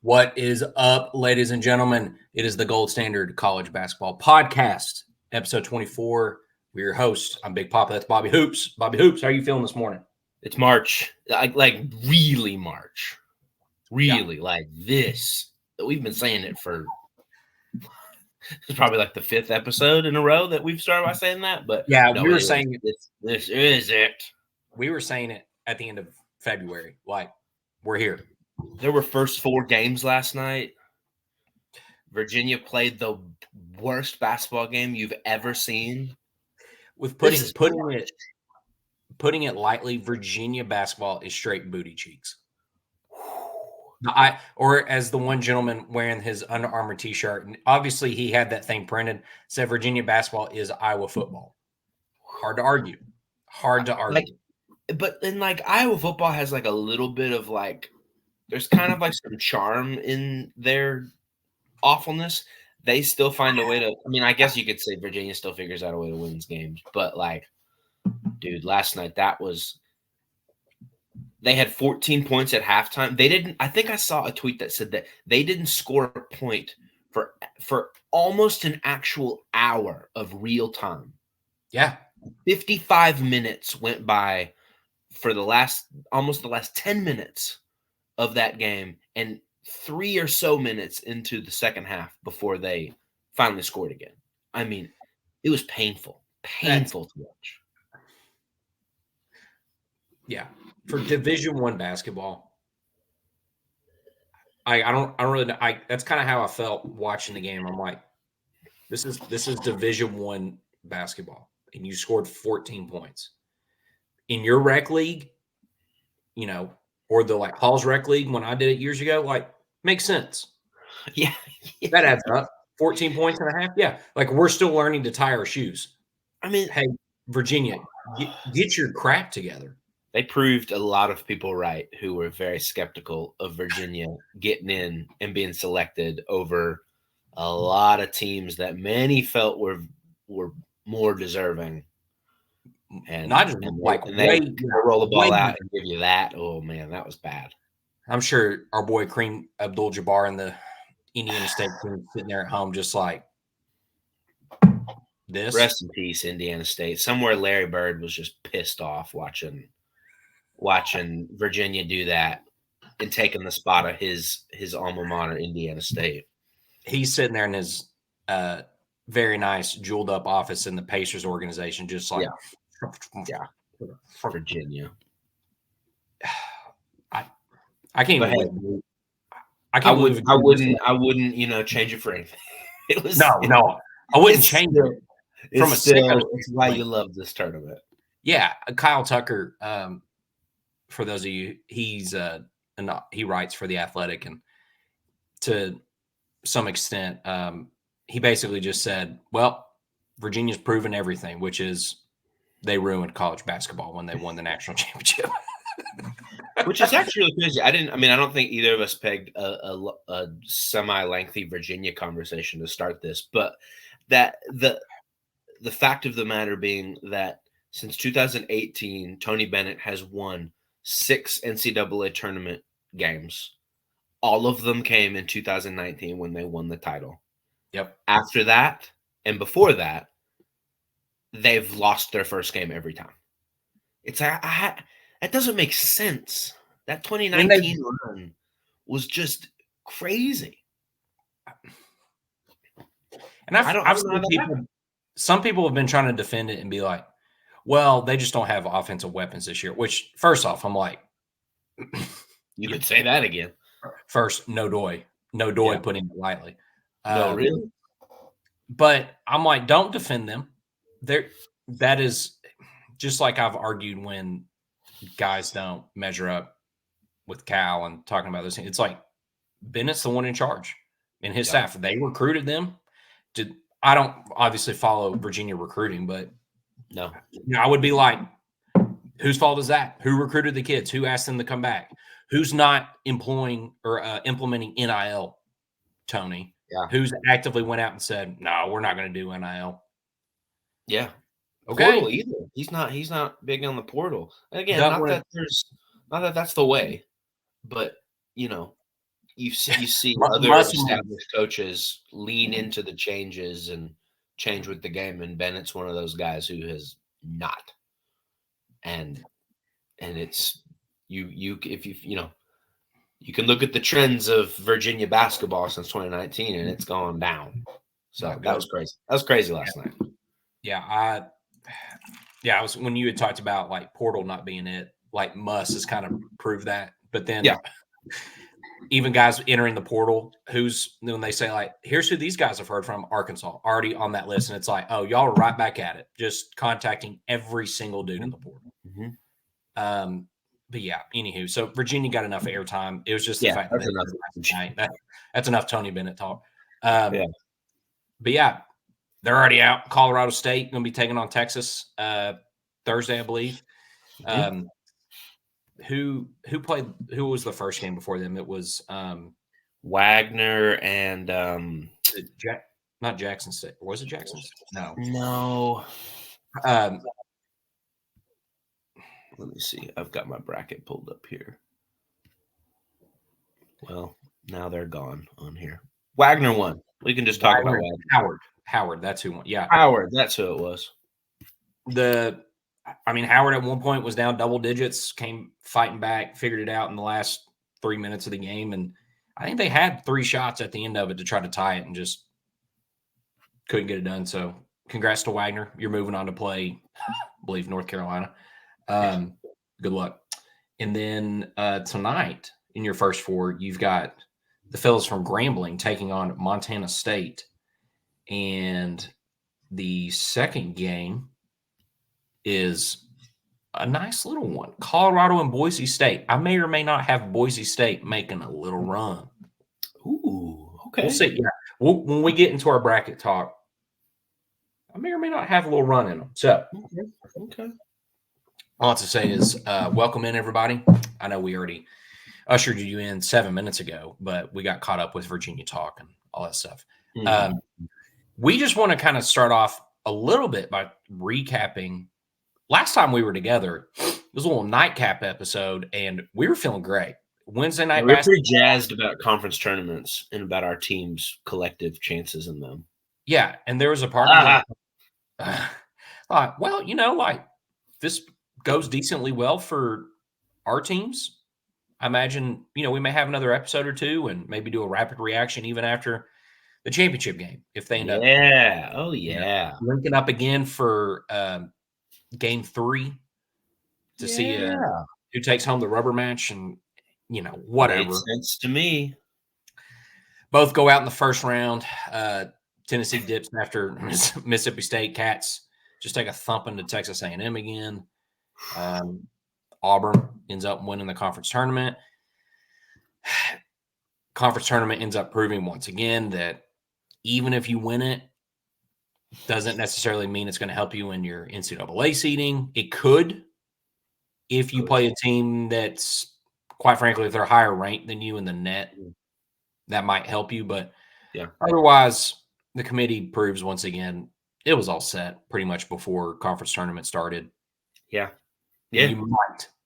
What is up, ladies and gentlemen? It is the Gold Standard College Basketball Podcast, episode 24. We're your hosts. I'm Big Papa. That's Bobby Hoops. Bobby Hoops, how are you feeling this morning? It's March, like really March, really like this. We've been saying it for it's probably like the fifth episode in a row that we've started by saying that. But yeah, no, we were saying this is it. We were saying it at the end of February. Like, we're here. There were first four games last night. Virginia played the worst basketball game you've ever seen. With putting it lightly, Virginia basketball is straight booty cheeks. Or as the one gentleman wearing his Under Armour t-shirt, and obviously he had that thing printed, said Virginia basketball is Iowa football. Hard to argue. But then Iowa football has like a little bit of there's kind of like some charm in their awfulness. They still find a way to. I mean, I guess you could say Virginia still figures out a way to win these games, but dude, last night they had 14 points at halftime. They didn't. I think I saw a tweet that said that they didn't score a point for almost an actual hour of real time. Yeah, 55 minutes went by for almost the last 10 minutes of that game, and 3 or so minutes into the second half before they finally scored again. I mean, it was painful to watch. Yeah, for Division I basketball, I don't really know. That's kind of how I felt watching the game. I'm like, this is Division I basketball, and you scored 14 points in your rec league, or the Hall's rec league when I did it years ago. Makes sense. Yeah, that adds up. 14 points and a half. Yeah, we're still learning to tie our shoes. I mean, hey, Virginia, get your crap together. They proved a lot of people right who were very skeptical of Virginia getting in and being selected over a lot of teams that many felt were more deserving. And not just they roll the ball out and give you that. Oh man, that was bad. I'm sure our boy Kareem Abdul-Jabbar and the Indiana State team sitting there at home just like this. Rest in peace, Indiana State. Somewhere Larry Bird was just pissed off watching Virginia do that and taking the spot of his alma mater, Indiana State. He's sitting there in his very nice jeweled up office in the Pacers organization, just like Virginia. I can't believe. I wouldn't change it for anything. It was no. I wouldn't change it. It's why you love this tournament. Yeah, Kyle Tucker. For those of you, he writes for The Athletic, and to some extent, he basically just said, "Well, Virginia's proven everything," which is they ruined college basketball when they won the national championship. Which is actually crazy. I don't think either of us pegged a semi-lengthy Virginia conversation to start this, but that the fact of the matter being that since 2018, Tony Bennett has won 6 NCAA tournament games. All of them came in 2019 when they won the title. Yep. After that and before that, they've lost their first game every time. It's that doesn't make sense. That 2019 run was just crazy. And I've seen some people have been trying to defend it and be like, well, they just don't have offensive weapons this year, which first off, I'm like, you could say that again. First, no doy, putting it lightly. No, really? But I'm like, don't defend them. That is just like I've argued when guys don't measure up with Cal and talking about this. It's like Bennett's the one in charge and his staff. They recruited them. I don't obviously follow Virginia recruiting, but no, I would be like, whose fault is that? Who recruited the kids? Who asked them to come back? Who's not employing or implementing NIL, Tony? Yeah. Who's actively went out and said, no, we're not going to do NIL? Yeah. Okay. Portal either. He's not big on the portal. Again, not that that's the way, but you see other established coaches lean into the changes and change with the game, and Bennett's one of those guys who has not. And it's you can look at the trends of Virginia basketball since 2019, and it's gone down. So that was crazy. That was crazy last night. Yeah, I was when you had talked about like portal not being it, like Muss has kind of proved that. But then even guys entering the portal, when they say like, here's who these guys have heard from, Arkansas, already on that list. And it's like, oh, y'all are right back at it, just contacting every single dude in the portal. Mm-hmm. But yeah, anywho, so Virginia got enough airtime. It was just the fact that's enough Tony Bennett talk. But yeah, they're already out. Colorado State going to be taking on Texas Thursday, I believe. Mm-hmm. Who was the first game before them? It was Wagner and not Jackson State. Was it Jackson State? No. Let me see. I've got my bracket pulled up here. Well, now they're gone on here. Wagner won. We can just talk about Wagner. Howard, that's who won. Yeah. Howard, that's who it was. Howard at one point was down double digits, came fighting back, figured it out in the last 3 minutes of the game. And I think they had 3 shots at the end of it to try to tie it and just couldn't get it done. So congrats to Wagner. You're moving on to play, I believe, North Carolina. Good luck. And then tonight in your first 4, you've got the fellas from Grambling taking on Montana State. And the second game is a nice little one. Colorado and Boise State. I may or may not have Boise State making a little run. Ooh, okay. We'll see. Yeah. When we get into our bracket talk, I may or may not have a little run in them. So, okay. All I want to say is welcome in, everybody. I know we already ushered you in 7 minutes ago, but we got caught up with Virginia talk and all that stuff. Mm-hmm. We just want to kind of start off a little bit by recapping. Last time we were together, it was a little nightcap episode, and we were feeling great. Wednesday night basketball. We were pretty jazzed about conference tournaments and about our team's collective chances in them. Yeah, and there was a part of me this goes decently well for our teams. I imagine, we may have another episode or 2 and maybe do a rapid reaction even after the championship game if they end up. Yeah. Oh, yeah. Linking up again for game 3 to see who takes home the rubber match and, whatever. Makes sense to me. Both go out in the first round. Tennessee dips after Mississippi State. Cats just take a thumping to Texas A&M again. Auburn ends up winning the conference tournament. Conference tournament ends up proving once again that even if you win it, doesn't necessarily mean it's going to help you in your NCAA seeding. It could if you play a team that's, quite frankly, if they're higher ranked than you in the net, that might help you. But otherwise, the committee proves once again it was all set pretty much before conference tournament started. Yeah. Yeah.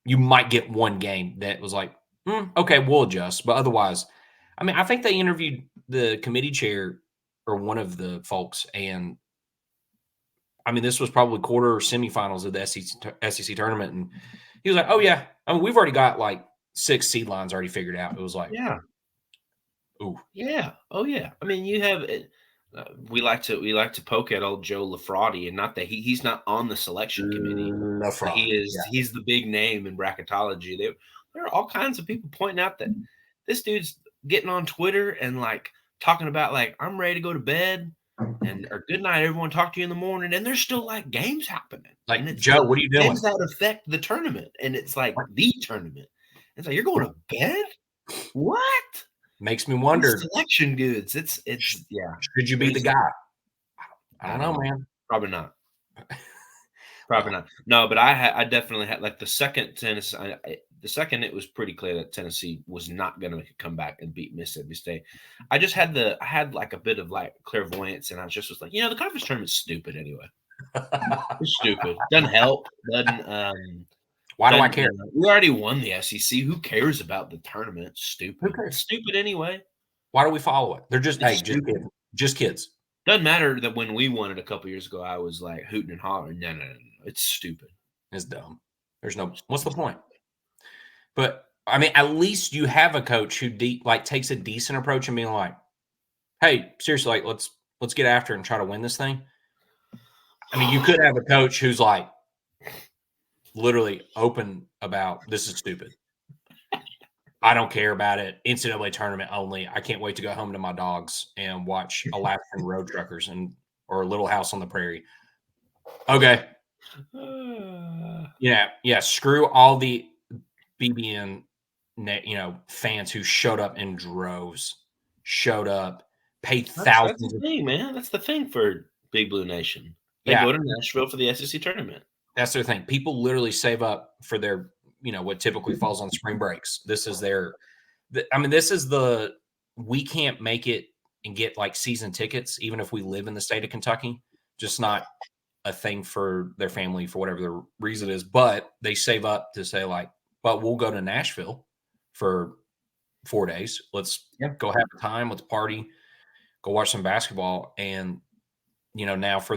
You might get one game that was like, okay, we'll adjust. But otherwise, I think they interviewed the committee chair or one of the folks, and this was probably quarter or semifinals of the SEC tournament, and he was like, "Oh yeah, we've already got like 6 seed lines already figured out." It was like, ooh, yeah, oh yeah. You have it. We like to poke at old Joe Lafraude, and not that he's not on the selection committee. He's the big name in bracketology. There are all kinds of people pointing out that this dude's getting on Twitter and like talking about like, I'm ready to go to bed or good night, everyone, talk to you in the morning, and there's still like games happening. Like, Joe, what are you doing? Games that affect the tournament, and it's like the tournament. It's like, you're going to bed? What? Makes me wonder. Selection goods. It's yeah. Should you be the guy? I don't know, man. Probably not. Probably not. No, but I definitely had like the second Tennessee. The second it was pretty clear that Tennessee was not going to come back and beat Mississippi State. I just had like a bit of like clairvoyance, and I just was like, the conference tournament's stupid anyway. It's stupid. Doesn't help. Doesn't. Why do I care? We already won the SEC. Who cares about the tournament? Stupid. Who cares? It's stupid anyway. Why do we follow it? They're just It's just kids. Just kids. Doesn't matter that when we won it a couple years ago, I was like hooting and hollering. No. It's stupid. It's dumb. There's no. What's the point? But I mean, at least you have a coach who takes a decent approach and being like, "Hey, seriously, like let's get after it and try to win this thing." I mean, you could have a coach who's like literally open about this is stupid. I don't care about it. NCAA tournament only. I can't wait to go home to my dogs and watch Alaskan Road Truckers or Little House on the Prairie. Okay. Yeah. Screw all the BBN, fans who showed up in droves, paid thousands. That's the thing, man. That's the thing for Big Blue Nation. They go to Nashville for the SEC tournament. That's their thing. People literally save up for their, what typically falls on spring breaks. This is we can't make it and get like season tickets, even if we live in the state of Kentucky, just not a thing for their family for whatever the reason is. But they save up to say like, but we'll go to Nashville for 4 days. Let's go have a time. Let's party, go watch some basketball. And, now for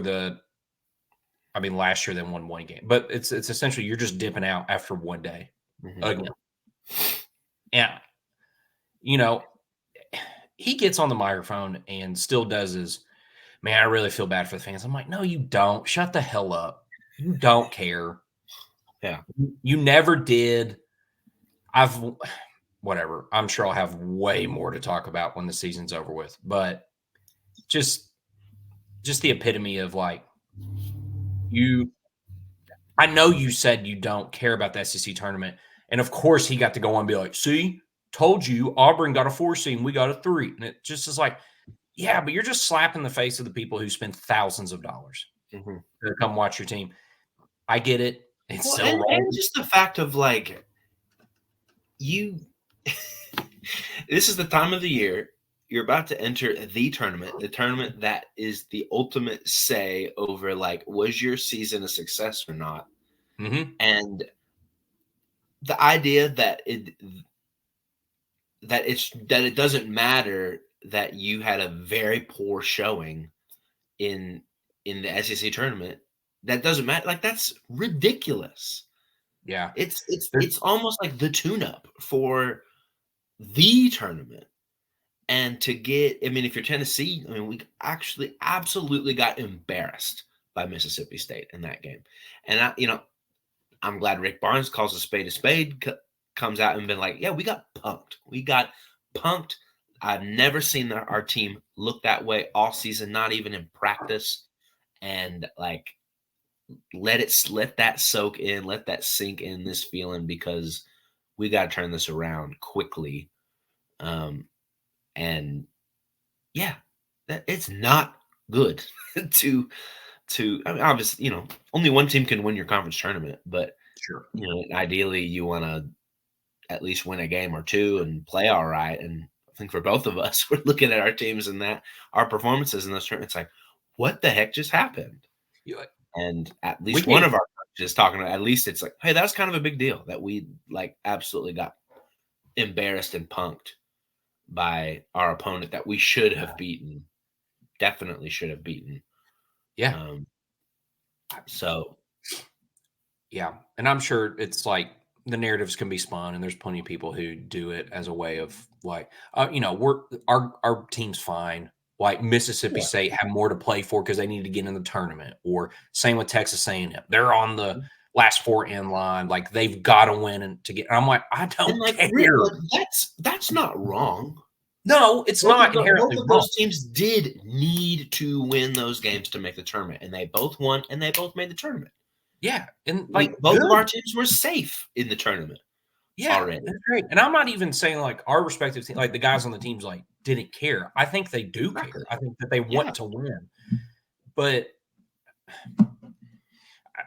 last year they won one game, but it's essentially you're just dipping out after 1 day again. And, he gets on the microphone and still does his, man, I really feel bad for the fans. I'm like, no, you don't. Shut the hell up. You don't care. Yeah. You never did. Whatever. I'm sure I'll have way more to talk about when the season's over with, but just the epitome of like, I know you said you don't care about the SEC tournament. And of course he got to go on and be like, see, told you Auburn got a 4 seed and we got a 3. And it just is like, yeah, but you're just slapping the face of the people who spend thousands of dollars to come watch your team. I get it. It's so wrong. And just the fact of like, this is the time of the year you're about to enter the tournament that is the ultimate say over like, was your season a success or not? And the idea that it doesn't matter that you had a very poor showing in the SEC tournament, that doesn't matter. Like, that's ridiculous. Yeah. It's almost like the tune-up for the tournament. And to get, if you're Tennessee, we actually absolutely got embarrassed by Mississippi State in that game. And I'm glad Rick Barnes calls a spade, comes out and been like, yeah, we got punked. I've never seen our team look that way all season, not even in practice. And like, let that soak in, let that sink in, this feeling, because we got to turn this around quickly. And yeah, it's not good to obviously, only one team can win your conference tournament, but sure, ideally you want to at least win a game or two and play all right. And I think for both of us, we're looking at our teams and our performances in those tournaments, like, what the heck just happened? And at least one of our coaches talking about, at least it's like, hey, that's kind of a big deal that we like absolutely got embarrassed and punked by our opponent that we should have beaten, definitely should have beaten. Yeah. Yeah. And I'm sure it's like the narratives can be spun, and there's plenty of people who do it as a way of like, our team's fine. Like Mississippi State have more to play for because they need to get in the tournament, or same with Texas A&M. They're on the last 4 in line. Like, they've got to win and to get. And I'm like, I don't care. That's not wrong. No, it's not inherently wrong. Both of those teams did need to win those games to make the tournament, and they both won, and they both made the tournament. Yeah, and like both of our teams were safe in the tournament. Yeah, already. That's great. And I'm not even saying like our respective team, like the guys on the teams, like didn't care. I think they do care. I think that they want to win. But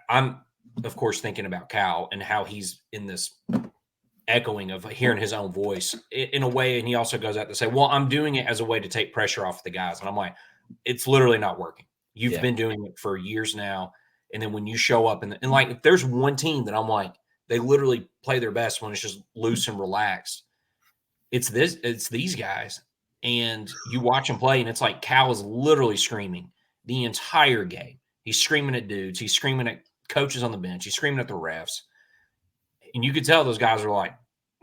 I'm, of course, thinking about Cal and how he's in this echoing of hearing his own voice in a way. And he also goes out to say, well, I'm doing it as a way to take pressure off the guys. And I'm like, it's literally not working. You've been doing it for years now. And then when you show up and like, if there's one team that I'm like, They literally play their best when it's just loose and relaxed. It's these guys. And you watch them play, and it's like Cal is literally screaming the entire game. He's screaming at dudes. He's screaming at coaches on the bench. He's screaming at the refs. And you could tell those guys are like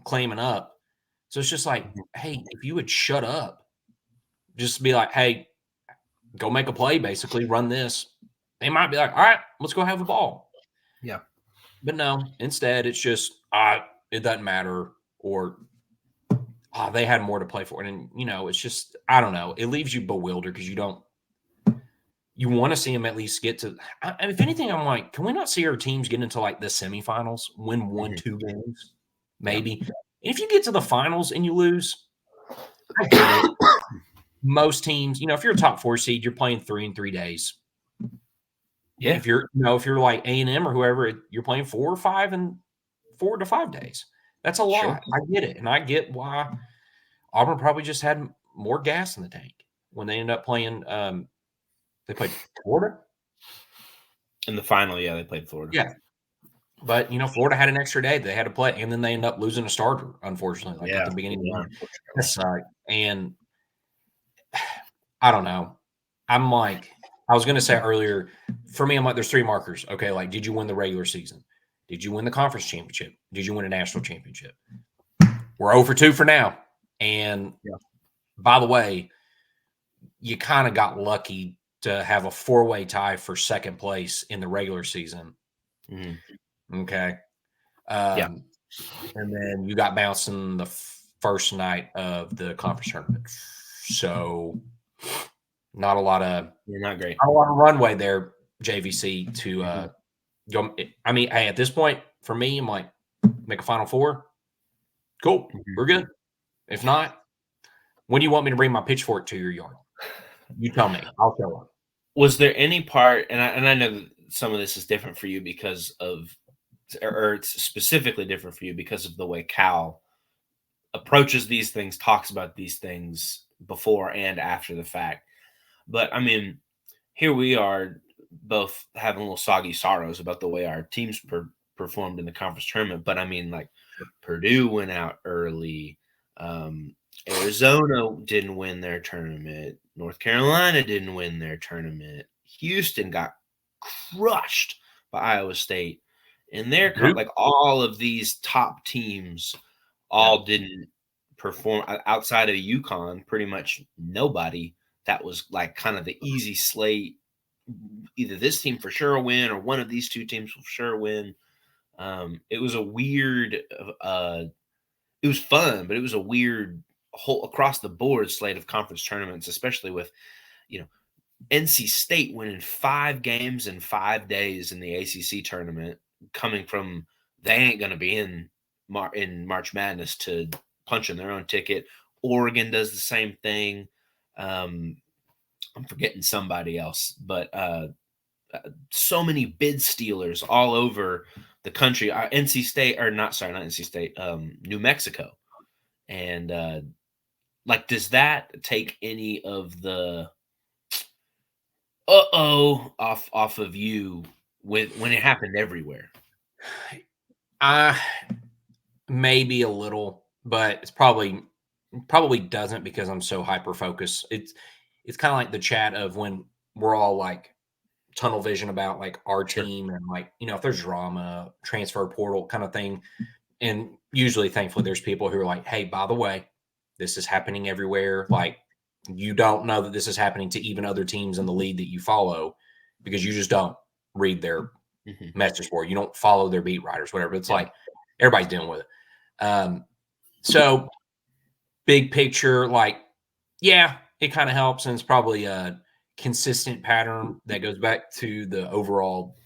claiming up. So it's just like, hey, if you would shut up, just be like, hey, go make a play, basically, run this. They might be like, all right, let's go have the ball. Yeah. But no, instead it's just, it doesn't matter, or they had more to play for. And, it's just, I don't know. It leaves you bewildered because you want to see them at least get to, if anything, I'm like, can we not see our teams get into like the semifinals, win 1-2 games, maybe? Yeah. If you get to the finals and you lose, I get it. Most teams, if you're a top 4 seed, you're playing 3 in 3 days. Yeah. If you're like A&M or whoever, you're playing 4 or 5 in 4 to 5 days. That's a lot. Sure. I get it. And I get why Auburn probably just had more gas in the tank when they ended up playing. They played Florida in the final. Yeah, they played Florida. Yeah. But, Florida had an extra day they had to play, and then they ended up losing a starter, unfortunately, at the beginning of the game. That's right. And I don't know. I'm like, I was going to say earlier, for me, I'm like, there's 3 markers. Okay, like, did you win the regular season? Did you win the conference championship? Did you win a national championship? We're 0 for 2 for now. And by the way, you kind of got lucky to have a 4-way tie for second place in the regular season. Mm-hmm. Okay. And then you got bounced in the first night of the conference tournament. So not a lot of runway there, JVC, to go. I mean, hey, at this point, for me, I'm like, make a Final Four. Cool. We're good. If not, when do you want me to bring my pitchfork to your yard? You tell me. I'll show up. Was there any part, and I know that some of this is different for you because of, or it's specifically different for you because of the way Cal approaches these things, talks about these things before and after the fact. But I mean, here we are both having a little soggy sorrows about the way our teams performed in the conference tournament. But I mean, like, Purdue went out early. Arizona didn't win their tournament. North Carolina didn't win their tournament. Houston got crushed by Iowa State. And they're like, all of these top teams all didn't perform outside of UConn. Pretty much nobody. That was like kind of the easy slate. Either this team for sure will win, or one of these 2 teams will for sure win. It was a weird. It was fun, but it was a weird whole across the board slate of conference tournaments, especially with, NC State winning 5 games in 5 days in the ACC tournament, coming from they ain't going to be in March Madness to punching their own ticket. Oregon does the same thing. I'm forgetting somebody else, but so many bid stealers all over the country. NC State, or not NC State, New Mexico. And like, does that take any of the off of you when it happened everywhere? Maybe a little, but it's probably doesn't, because I'm so hyper focused. It's kind of like the chat of when we're all like tunnel vision about like our team, and like, if there's drama, transfer portal kind of thing. And usually, thankfully, there's people who are like, hey, by the way, this is happening everywhere. Like, you don't know that this is happening to even other teams in the league that you follow, because you just don't read their message board. You don't follow their beat writers, whatever. It's like everybody's dealing with it. So big picture, like, it kind of helps. And it's probably a consistent pattern that goes back to the overall,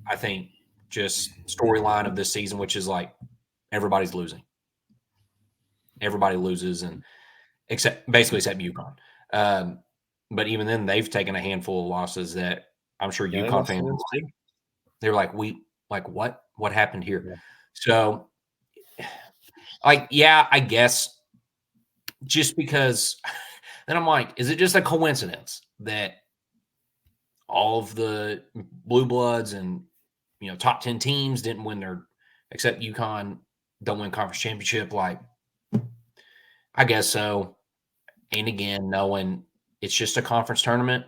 I think, just storyline of this season, which is like everybody's losing. Everybody loses, and except UConn. But even then, they've taken a handful of losses that I'm sure UConn fans, they were like, what happened here? Yeah. So, like, I guess just because then I'm like, is it just a coincidence that all of the blue bloods and top 10 teams didn't win except UConn don't win conference championship. Like, I guess so. And again, knowing it's just a conference tournament.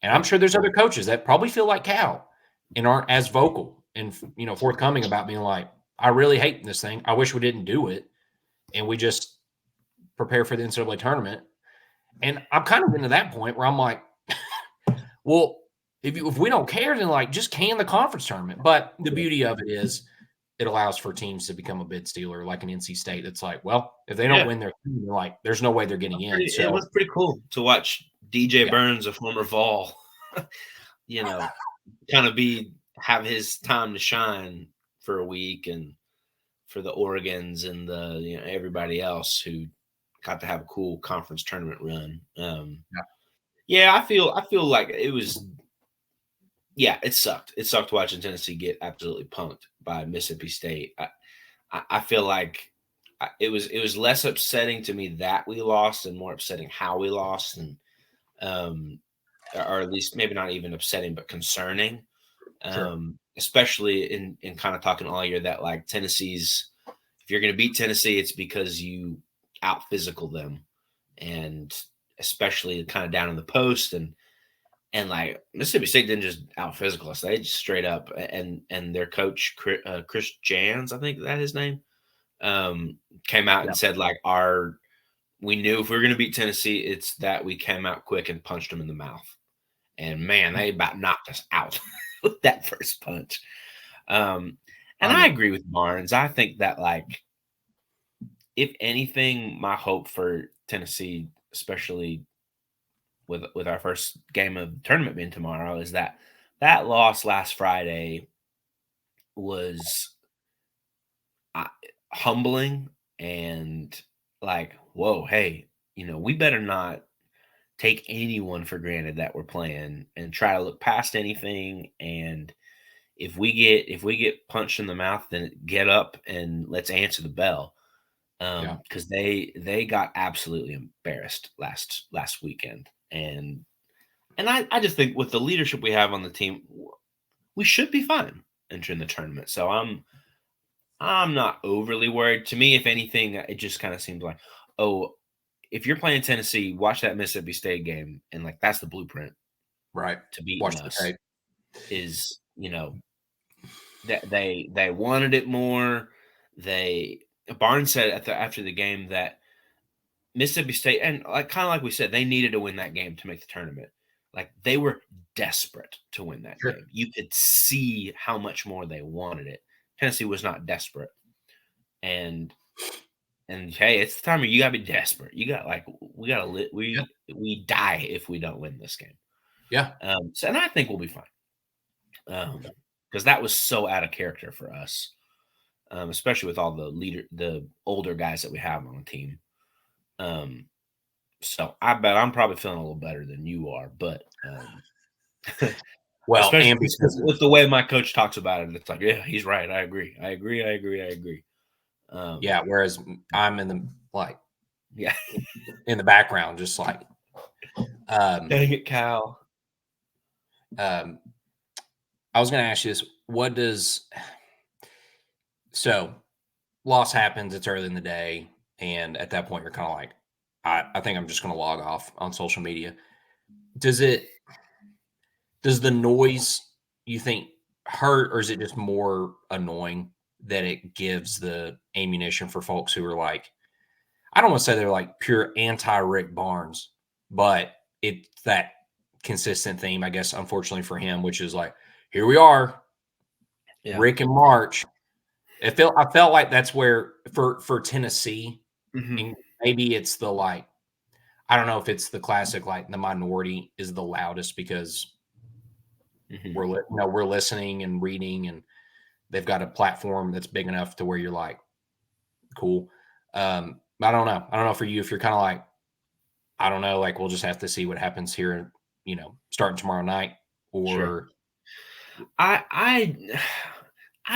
And I'm sure there's other coaches that probably feel like Cal and aren't as vocal and, forthcoming about being like, I really hate this thing. I wish we didn't do it. And we just prepare for the NCAA tournament. And I'm kind of into that point where I'm like, well, if we don't care, then like just can the conference tournament. But the beauty of it is it allows for teams to become a bid stealer, like an NC State. That's like, well, if they don't win their team, like there's no way they're getting in. So it was pretty cool to watch DJ Burns, a former Vol, kind of have his time to shine for a week, and for the Oregons and the everybody else who got to have a cool conference tournament run. I feel like it was. Yeah, it sucked. It sucked watching Tennessee get absolutely punked by Mississippi State. I feel like it was less upsetting to me that we lost and more upsetting how we lost, and or at least maybe not even upsetting, but concerning. Sure. Especially in kind of talking all year that like Tennessee's, if you're going to beat Tennessee, it's because you out physical them, and especially kind of down in the post and like Mississippi State didn't just out physical us; they just straight up and their coach Chris Jans, I think that his name, came out and said like we knew if we were going to beat Tennessee, it's that we came out quick and punched them in the mouth, and man, they about knocked us out with that first punch. And I agree with Barnes. I think that like if anything, my hope for Tennessee, especially with our first game of the tournament being tomorrow, is that loss last Friday was humbling and like, whoa, hey, we better not take anyone for granted that we're playing and try to look past anything. And if we get punched in the mouth, then get up and let's answer the bell. Because they got absolutely embarrassed last weekend. And I just think with the leadership we have on the team, we should be fine entering the tournament. So I'm not overly worried. To me, if anything, it just kind of seems like, oh, if you're playing Tennessee, watch that Mississippi State game, and like that's the blueprint, right? To beat us is that they wanted it more. Barnes said after the game that Mississippi State, and like kind of like we said, they needed to win that game to make the tournament. Like they were desperate to win that game. You could see how much more they wanted it. Tennessee was not desperate, and hey, it's the time where you gotta be desperate. You got like we die if we don't win this game. Yeah. So, and I think we'll be fine. Because that was so out of character for us, especially with all the older guys that we have on the team. So I bet I'm probably feeling a little better than you are, but well, especially with the way my coach talks about it, it's like, yeah, he's right. I agree. Whereas I'm in the background, just like, dang it, Cal. I was going to ask you this: so loss happens? It's early in the day, and at that point, you're kind of like, I think I'm just going to log off on social media. Does the noise, you think, hurt, or is it just more annoying that it gives the ammunition for folks who are like, I don't want to say they're like pure anti-Rick Barnes, but it's that consistent theme, I guess, unfortunately for him, which is like, here we are, Rick and March. I felt like that's where for Tennessee, and maybe it's the like, I don't know if it's the classic like the minority is the loudest because we're listening and reading, and they've got a platform that's big enough to where you're like, cool. I don't know for you if you're kind of like, I don't know, like we'll just have to see what happens here, starting tomorrow night, or sure. I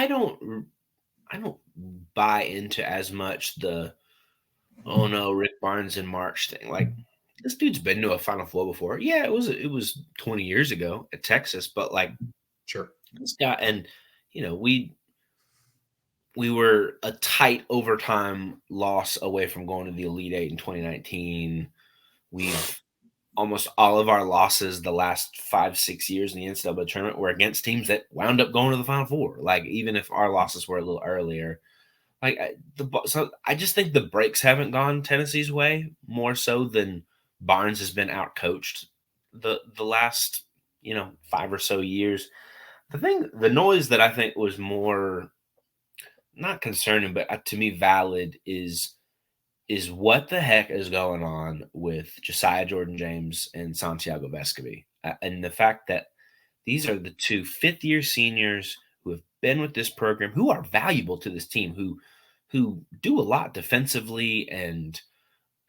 don't buy into as much the oh no, Rick Barnes in March thing. Like this dude's been to a Final Four before. Yeah, it was 20 years ago at Texas, but like sure, This guy, and we were a tight overtime loss away from going to the Elite Eight in 2019. We've almost all of our losses the last 5-6 years in the NCAA tournament were against teams that wound up going to the Final Four. Like, even if our losses were a little earlier, so I just think the breaks haven't gone Tennessee's way more so than Barnes has been outcoached the last 5 or so years. The noise that I think was more not concerning, but to me valid is what the heck is going on with Josiah Jordan-James and Santiago Vescovi, and the fact that these are the two fifth-year seniors who have been with this program, who are valuable to this team, who do a lot defensively and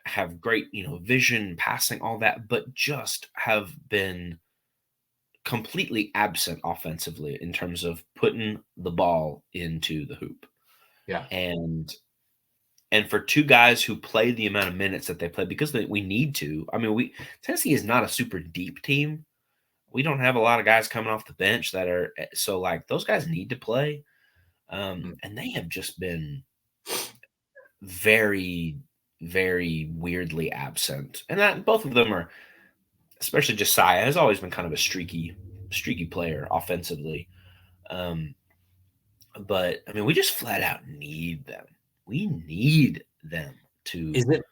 have great vision, passing, all that, but just have been completely absent offensively in terms of putting the ball into the hoop. Yeah. And for two guys who play the amount of minutes that they play, because we need to. I mean, Tennessee is not a super deep team. We don't have a lot of guys coming off the bench that are so like those guys need to play, and they have just been very, very weirdly absent. And that both of them are, especially Josiah, has always been kind of a streaky player offensively. But I mean, we just flat out need them. We need them to. Is it?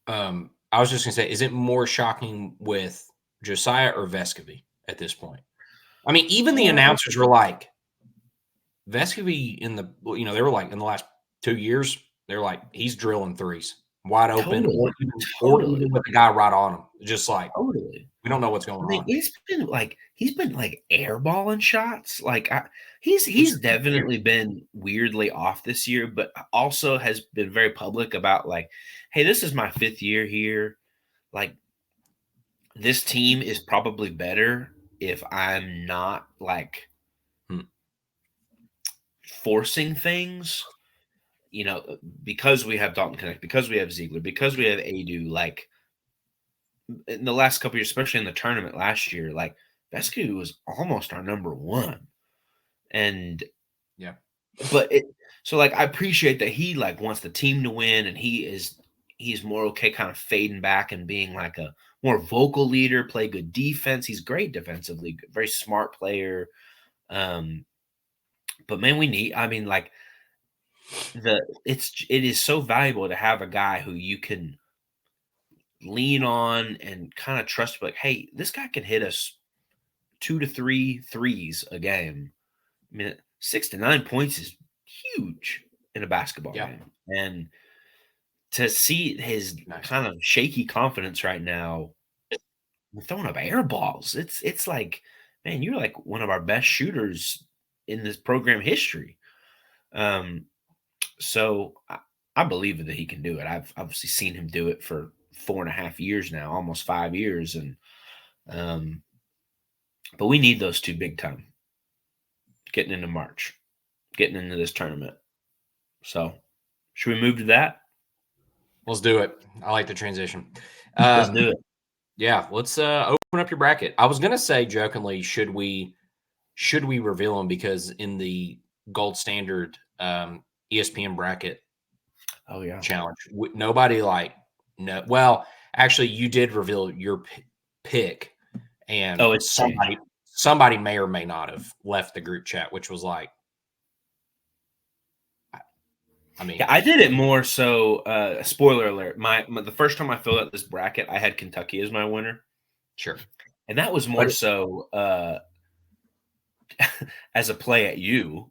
I was just gonna say, is it more shocking with Josiah or Vescovi at this point? I mean, even the announcers were like, Vescovi they were like in the last 2 years, they're like, he's drilling threes wide open, or even with the guy right on him, just like totally. We don't know what's going on. He's been like airballing shots. Like he's definitely been weirdly off this year, but also has been very public about like, hey, this is my 5th year here. Like, this team is probably better if I'm not like forcing things. Because we have Dalton Connect, because we have Ziegler, because we have Adu, like in the last couple of years, especially in the tournament last year, like Vescu was almost our number 1. And yeah, but so like I appreciate that he like wants the team to win, and he's more okay kind of fading back and being like a more vocal leader, play good defense. He's great defensively, very smart player. But man, it is so valuable to have a guy who you can lean on and kind of trust, like, hey, this guy can hit us 2 to 3 threes a game. I mean, 6 to 9 points is huge in a basketball game. And to see his kind of shaky confidence right now, throwing up air balls, it's like, man, you're like one of our best shooters in this program history. So I believe that he can do it. I've obviously seen him do it for 4.5 years now, almost 5 years. And, but we need those two big time getting into March, getting into this tournament. So should we move to that? Let's do it. I like the transition. Let's do it. Yeah, let's open up your bracket. I was gonna say jokingly, should we reveal them, because in the gold standard ESPN bracket challenge, nobody well, actually you did reveal your pick, and somebody may or may not have left the group chat, which was like, I mean, yeah, I did it more so. Spoiler alert: the first time I filled out this bracket, I had Kentucky as my winner. Sure, and that was more so as a play at you.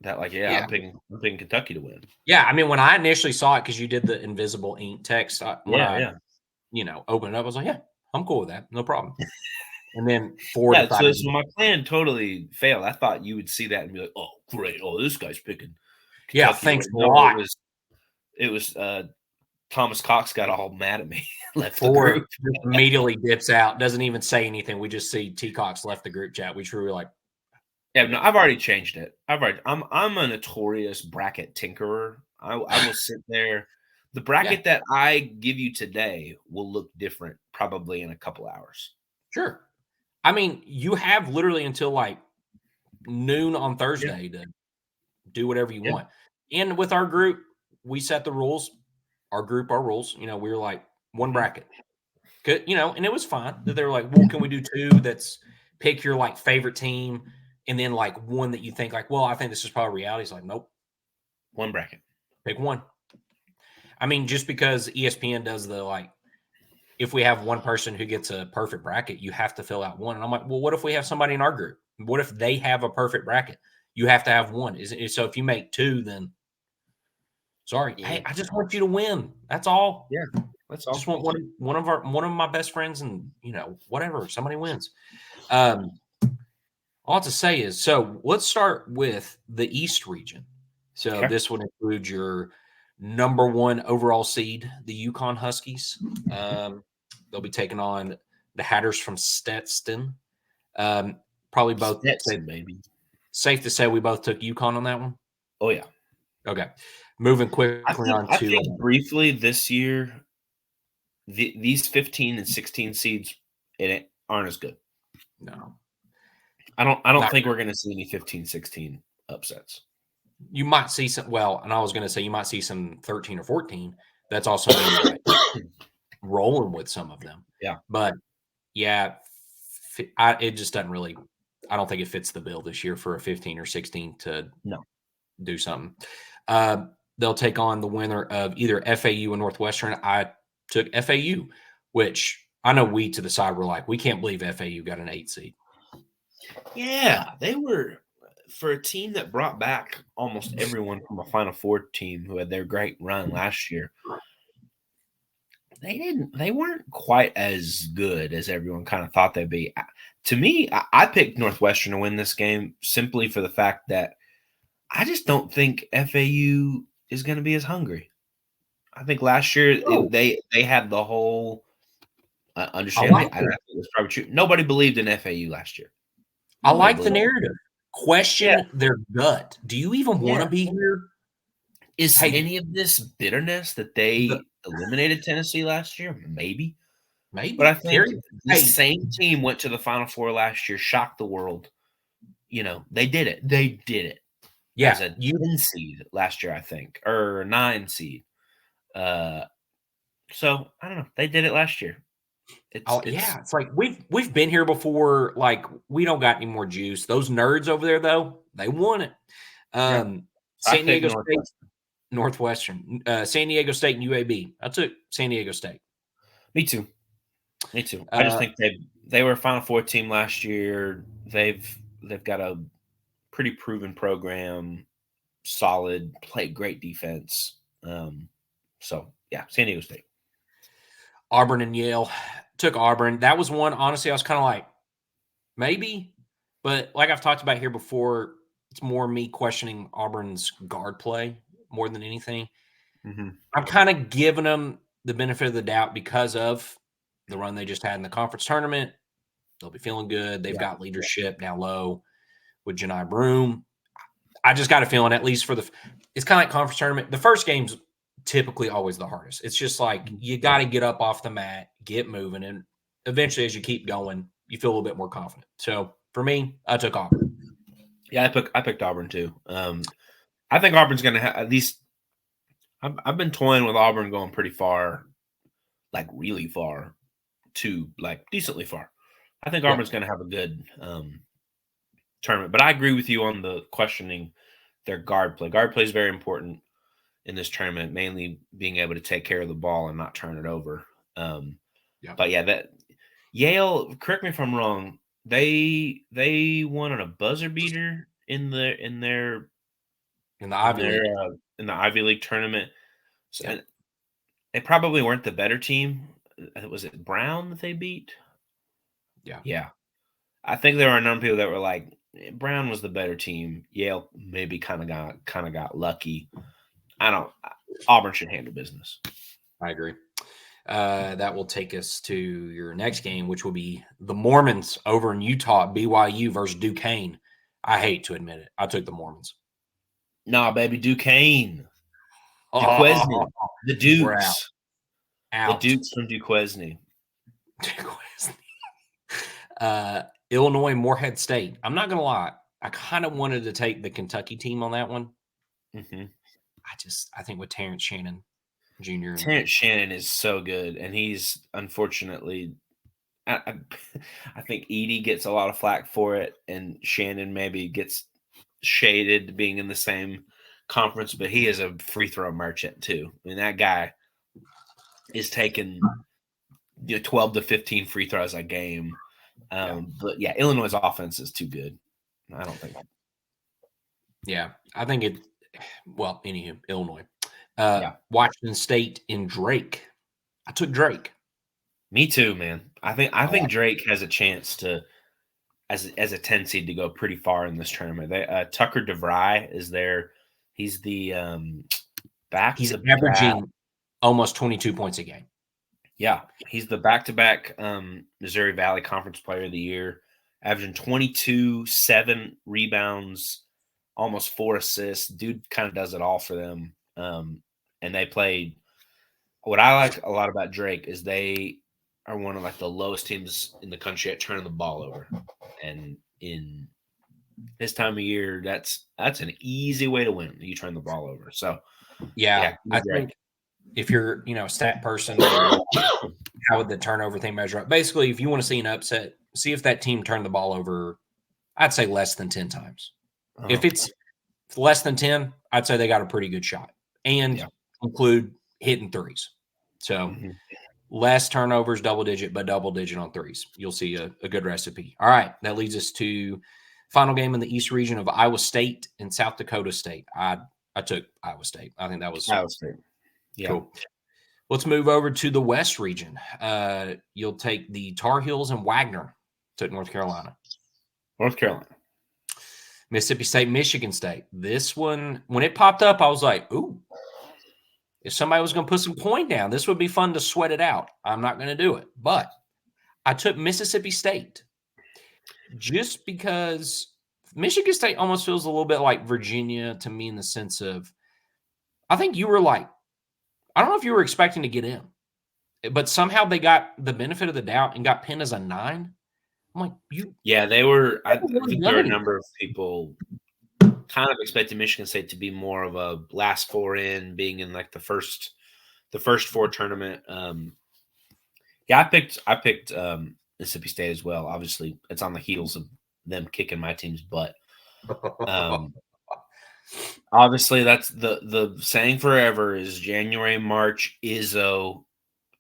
That I'm picking Kentucky to win. Yeah, I mean, when I initially saw it, because you did the invisible ink text, when I opened it up, I was like, yeah, I'm cool with that, no problem. And then so my plan totally failed. I thought you would see that and be like, oh, great. Oh, this guy's picking Kentucky. Yeah, thanks a lot. It was Thomas Cox got all mad at me. Left the group. Immediately dips out. Doesn't even say anything. We just see T. Cox left the group chat. We truly like. Yeah, no, I've already changed it. I'm a notorious bracket tinkerer. I will sit there. The bracket that I give you today will look different probably in a couple hours. Sure. I mean, you have literally until like noon on Yeah. Thursday to do whatever you Yeah. want. And with our group, we set the rules. Our group, our rules. We were like one Mhm. bracket. Good, and it was fine. They were like, well, can we do two? That's pick your like favorite team, and then like one that you think like, well, I think this is probably reality. It's like, nope, One bracket. pick one. I mean, just because ESPN does the like, if we have one person who gets a perfect bracket, you have to fill out one. And I'm like, well, what if we have somebody in our group? What if they have a perfect bracket? You have to have one. So if you make two, then sorry. Yeah. Hey, I just want you to win. That's all. Yeah. That's Just all. want one of my best friends, and whatever, somebody wins. All I have to say is, so let's start with the East region. So Okay. this would include your number one overall seed, the Yukon Huskies. They'll be taking on the Hatters from Stetson. Probably both Stetson, baby. safe to say we both took Yukon on that one. Oh yeah. Okay. Moving quickly on I to think briefly this year, these 15 and 16 seeds aren't as good. no. I don't Not think we're going to see any 15, 16 upsets. You might see some. Well, and I was going to say you might see some 13 or 14. That's also me like rolling with some of them. Yeah. But yeah, it just doesn't really. I don't think it fits the bill this year for a 15 or 16 to do something. They'll take on the winner of either FAU and Northwestern. I took FAU, which I know we to the side were like, we can't believe FAU got an 8 seed. Yeah, they were, for a team that brought back almost everyone from a Final Four team who had their great run last year. They weren't quite as good as everyone kind of thought they'd be. To me, I picked Northwestern to win this game simply for the fact that I just don't think FAU is going to be as hungry. I think last year they had the whole understanding. I think it was probably true. Nobody believed in FAU last year. I like the narrative. Question their gut. Do you even want to be here? Is any of this bitterness that they eliminated Tennessee last year? Maybe. But I think the same team went to the Final Four last year, shocked the world. They did it. They did it. Yeah. As a 10 seed last year, I think, or 9 seed. So I don't know. They did it last year. It's like we've been here before. Like, we don't got any more juice. Those nerds over there, though, they won it. San Diego State, Northwestern, San Diego State, and UAB. I took San Diego State. Me too. I just think they were a Final Four team last year. They've got a pretty proven program, solid, play great defense. So yeah, San Diego State. Auburn and Yale. Took Auburn. That was one, honestly, I was kind of like, maybe. But like I've talked about here before, it's more me questioning Auburn's guard play more than anything. Mm-hmm. I'm kind of giving them the benefit of the doubt because of the run they just had in the conference tournament. They'll be feeling good. They've got leadership down low with Janai Broom. I just got a feeling, at least it's kind of like conference tournament. The first game's typically always the hardest. It's just like you got to get up off the mat, get moving, and eventually, as you keep going, you feel a little bit more confident. So for me, I took Auburn. Yeah, I picked Auburn too. I think Auburn's going to have at least. I've been toying with Auburn going pretty far, like really far, to like decently far. I think Auburn's going to have a good tournament. But I agree with you on the questioning their guard play. Guard play is very important in this tournament, mainly being able to take care of the ball and not turn it over. But yeah, that Yale, correct me if I'm wrong, they won on a buzzer beater in the Ivy League tournament. So they probably weren't the better team. Was it Brown that they beat? Yeah. I think there were a number of people that were like, Brown was the better team. Yale maybe kind of got lucky. Auburn should handle business. I agree. That will take us to your next game, which will be the Mormons over in Utah, BYU versus Duquesne. I hate to admit it. I took the Mormons. Nah, baby, Duquesne. Duquesne. The Dukes. Out. The Dukes from Duquesne. Illinois, Morehead State. I'm not going to lie. I kind of wanted to take the Kentucky team on that one. Mm-hmm. I think with Terrence Shannon Jr. Terrence Shannon is so good, and he's unfortunately, I think Edie gets a lot of flack for it, and Shannon maybe gets shaded being in the same conference, but he is a free throw merchant too. I mean, that guy is taking 12 to 15 free throws a game. But yeah, Illinois' offense is too good. I don't think. Yeah, I think it. Well, anywho, Illinois, Yeah. Washington State in Drake. I took Drake. Me too, man. I think Drake has a chance to, as a 10 seed, to go pretty far in this tournament. They Tucker DeVry is there. He's the back. He's averaging almost 22 points a game. Yeah, he's the back-to-back Missouri Valley Conference Player of the Year, averaging 22, 7 rebounds, almost 4 assists. Dude kind of does it all for them. And they played. What I like a lot about Drake is they are one of like the lowest teams in the country at turning the ball over, and in this time of year, that's an easy way to win. You turn the ball over. So yeah I think if you're a stat person, how would the turnover thing measure up? Basically, if you want to see an upset, see if that team turned the ball over. I'd say less than 10 times. If it's less than 10, I'd say they got a pretty good shot, and include hitting threes. So less turnovers, double digit, but double digit on threes. You'll see a good recipe. All right, that leads us to final game in the East region of Iowa State and South Dakota State. I took Iowa State. I think that was Iowa State. Yeah. Cool. Let's move over to the West region. You'll take the Tar Heels and Wagner. Took North Carolina. North Carolina. Mississippi State, Michigan State. This one, when it popped up, I was like, ooh, if somebody was going to put some point down, this would be fun to sweat it out. I'm not going to do it. But I took Mississippi State just because Michigan State almost feels a little bit like Virginia to me in the sense of, I think you were like, I don't know if you were expecting to get in, but somehow they got the benefit of the doubt and got pinned as a 9. I'm like, yeah, they were. I think there were a number of people kind of expecting Michigan State to be more of a last 4 in, being in like the first 4 tournament. Yeah, I picked Mississippi State as well. Obviously, it's on the heels of them kicking my team's butt. Obviously, that's the saying forever is January, March, Izzo,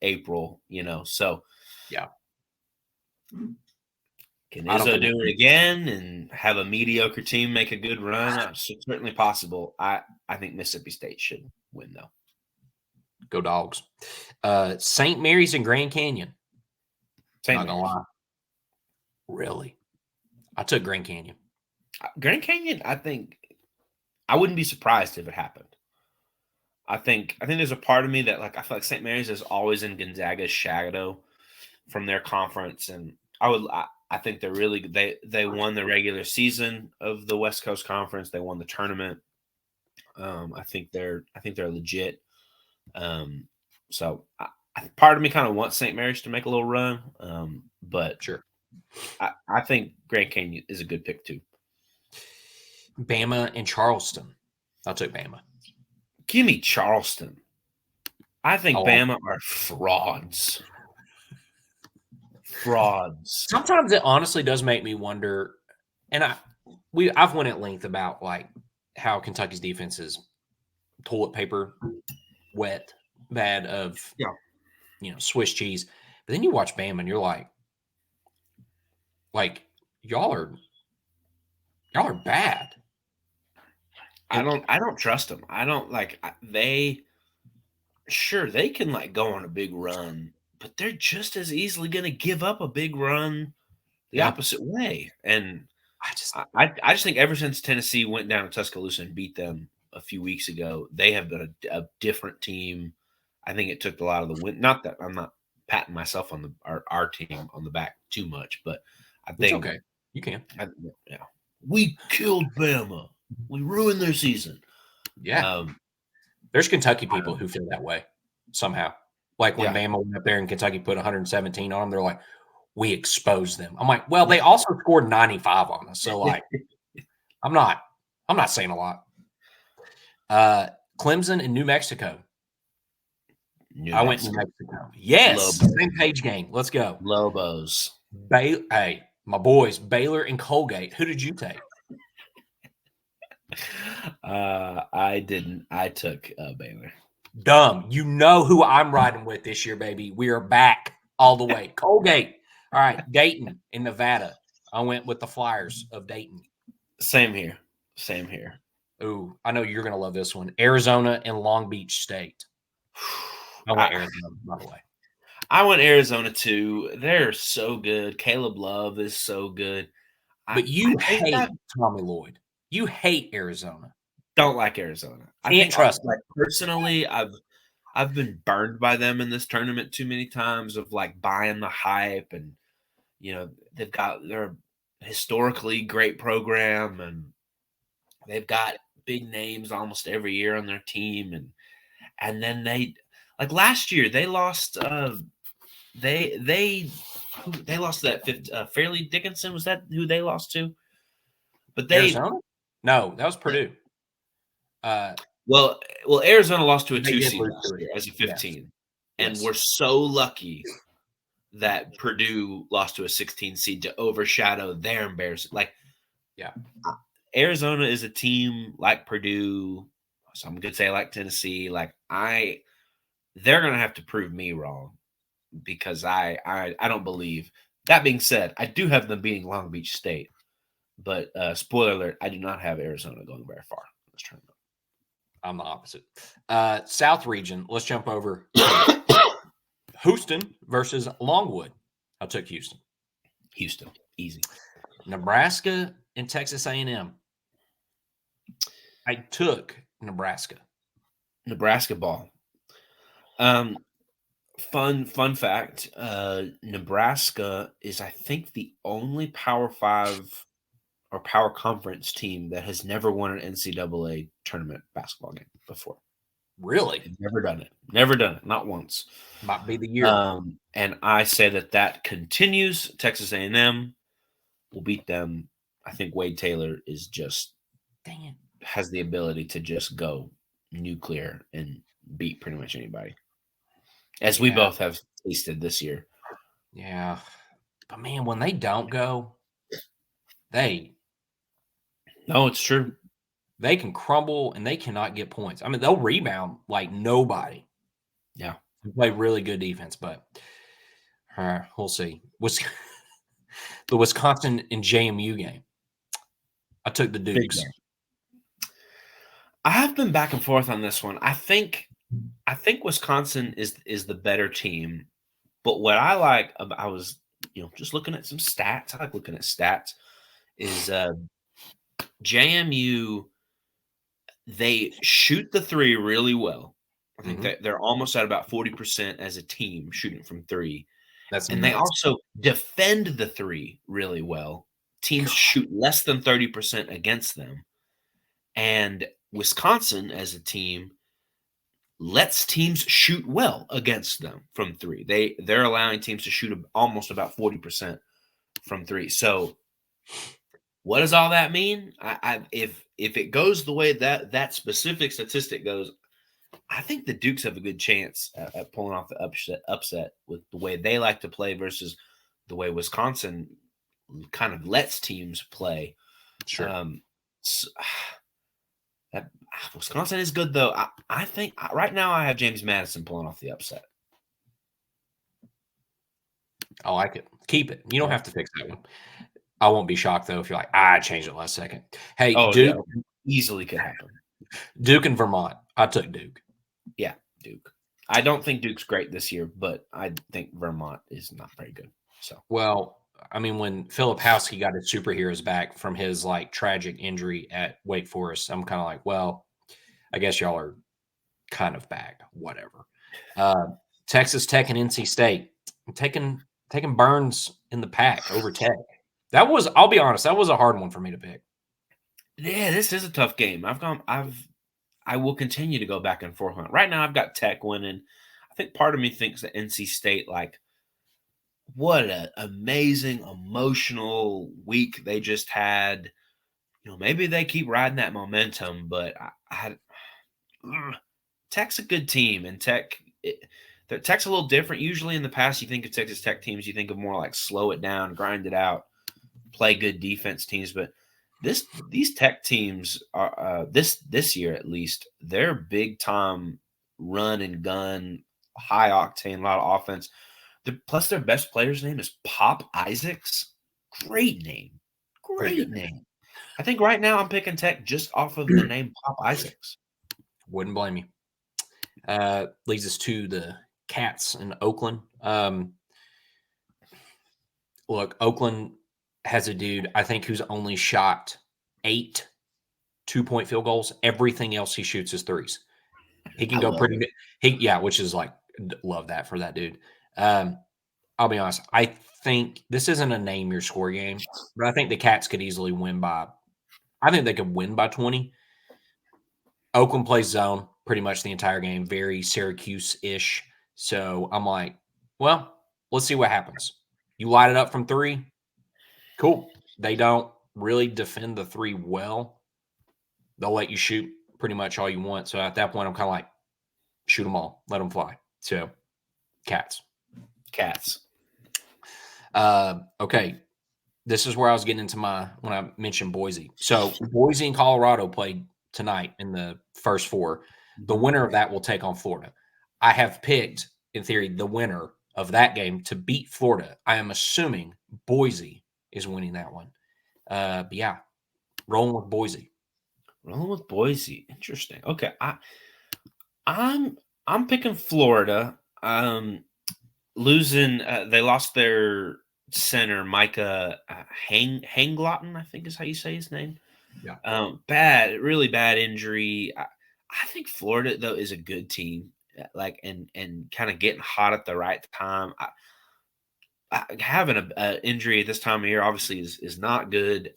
April. So yeah. Can Izzo do it again and have a mediocre team make a good run? It's certainly possible. I think Mississippi State should win, though. Go Dogs. St. Mary's and Grand Canyon. Not gonna lie. Really? I took Grand Canyon. Grand Canyon, I think I wouldn't be surprised if it happened. I think there's a part of me that I feel like St. Mary's is always in Gonzaga's shadow from their conference, and I think they're really they won the regular season of the West Coast Conference. They won the tournament. I think they're legit. So part of me kind of wants St. Mary's to make a little run. But sure, I think Grand Canyon is a good pick too. Bama and Charleston. I took Bama. Give me Charleston. I think Bama are frauds. Frauds. Sometimes it honestly does make me wonder, and I've went at length about how Kentucky's defense is toilet paper wet, bad of Swiss cheese. But then you watch Bama and you're like y'all are bad. I don't trust them. I don't they can go on a big run, but they're just as easily going to give up a big run the opposite way. And I just think ever since Tennessee went down to Tuscaloosa and beat them a few weeks ago, they have been a different team. I think it took a lot of the win. Not that I'm not patting myself on our team on the back too much, but I think it's okay. You can. We killed Bama. We ruined their season. Yeah. There's Kentucky people who feel that way somehow. Like when Bama went up there and Kentucky put 117 on them, they're like, we exposed them. I'm like, well, they also scored 95 on us. So like, I'm not saying a lot. Clemson and New Mexico. I went New Mexico. Yes, Lobos. same page game. Let's go. Lobos. Hey, my boys, Baylor and Colgate. Who did you take? I didn't. I took Baylor. Dumb. You know who I'm riding with this year, baby. We are back all the way. Colgate. All right, Dayton in Nevada. I went with the Flyers of Dayton. Same here. Same here. Ooh, I know you're going to love this one. Arizona and Long Beach State. I went Arizona, by the way. I went Arizona too. They're so good. Caleb Love is so good. But you hate Tommy Lloyd. You hate Arizona. Don't like Arizona. Can't trust them. Like, personally, I've been burned by them in this tournament too many times of like buying the hype, and they're a historically great program, and they've got big names almost every year on their team, and then they like last year they lost they lost to that Fairleigh Dickinson. Was that who they lost to? But Arizona? No, that was Purdue. Well, Arizona lost to a 2 seed last year as a 15, yes. And we're so lucky that Purdue lost to a 16 seed to overshadow their embarrassment. Like, yeah, Arizona is a team like Purdue. So I'm gonna say like Tennessee. Like they're gonna have to prove me wrong because I don't believe. That being said, I do have them beating Long Beach State, but spoiler alert, I do not have Arizona going very far in this tournament. I'm the opposite. South region. Let's jump over. Houston versus Longwood. I took Houston. Houston, easy. Nebraska and Texas A&M. I took Nebraska. Nebraska ball. Fun fact. Nebraska is, I think, the only Power 5 or Power Conference team that has never won an NCAA tournament basketball game before. Really? They've never done it. Never done it. Not once. Might be the year. And I say that continues. Texas A&M will beat them. I think Wade Taylor is just has the ability to just go nuclear and beat pretty much anybody, as we both have tasted this year. Yeah, but man, when they don't go, no, it's true. They can crumble and they cannot get points. I mean, they'll rebound like nobody. Yeah, they play really good defense, but we'll see. The Wisconsin and JMU game. I took the Dukes. I have been back and forth on this one. I think Wisconsin is the better team, but what I like about, I was just looking at some stats. I like looking at stats. Is JMU, they shoot the three really well. I think that they're almost at about 40% as a team shooting from three. And they also defend the three really well. Teams shoot less than 30% against them. And Wisconsin as a team lets teams shoot well against them from three. They're allowing teams to shoot almost about 40% from three. So what does all that mean? If it goes the way that specific statistic goes, I think the Dukes have a good chance at pulling off the upset with the way they like to play versus the way Wisconsin kind of lets teams play. Sure. Wisconsin is good, though. I think right now I have James Madison pulling off the upset. I like it. Keep it. You don't have to fix that one. I won't be shocked, though, if you're like, I changed it last second. Hey, Duke. Yeah. Easily could happen. Duke and Vermont. I took Duke. Yeah, Duke. I don't think Duke's great this year, but I think Vermont is not very good. So, well, I mean, when Filipowski got his superheroes back from his like tragic injury at Wake Forest, I'm kind of like, well, I guess y'all are kind of back. Whatever. Texas Tech and NC State. I'm taking Burns in the pack over Tech. I'll be honest, that was a hard one for me to pick. Yeah, this is a tough game. I will continue to go back and forth on it. Right now, I've got Tech winning. I think part of me thinks that NC State, like, what an amazing emotional week they just had. Maybe they keep riding that momentum, but Tech's a good team, and Tech's a little different. Usually in the past, you think of Texas Tech teams, you think of more like slow it down, grind it out, play good defense teams. But these Tech teams are this year at least, they're big time run and gun, high octane, a lot of offense. Plus, their best player's name is Pop Isaacs. Great name. Great name. I think right now I'm picking Tech just off of the name Pop Isaacs. Wouldn't blame you. Leads us to the Cats in Oakland. Look, Oakland has a dude, I think, who's only shot 8 2-point field goals. Everything else he shoots is threes. He can go pretty good. Which is like, love that for that dude. I'll be honest. I think this isn't a name your score game, but I think the Cats could easily win by, I think they could win by 20. Oakland plays zone pretty much the entire game, very Syracuse-ish. So I'm like, well, let's see what happens. You light it up from 3, cool. They don't really defend the 3 well. They'll let you shoot pretty much all you want. So at that point, I'm kind of like, shoot them all, let them fly. So, Cats. Okay. This is where I was getting into when I mentioned Boise. So Boise and Colorado played tonight in the first 4. The winner of that will take on Florida. I have picked, in theory, the winner of that game to beat Florida. I am assuming Boise is winning that one. But yeah, rolling with Boise. Interesting. Okay. I'm picking Florida. Losing, they lost their center, Micah Hanglotten, I think is how you say his name. Yeah. Really bad injury. I think Florida though is a good team, like and kind of getting hot at the right time. Having an injury at this time of year obviously is not good.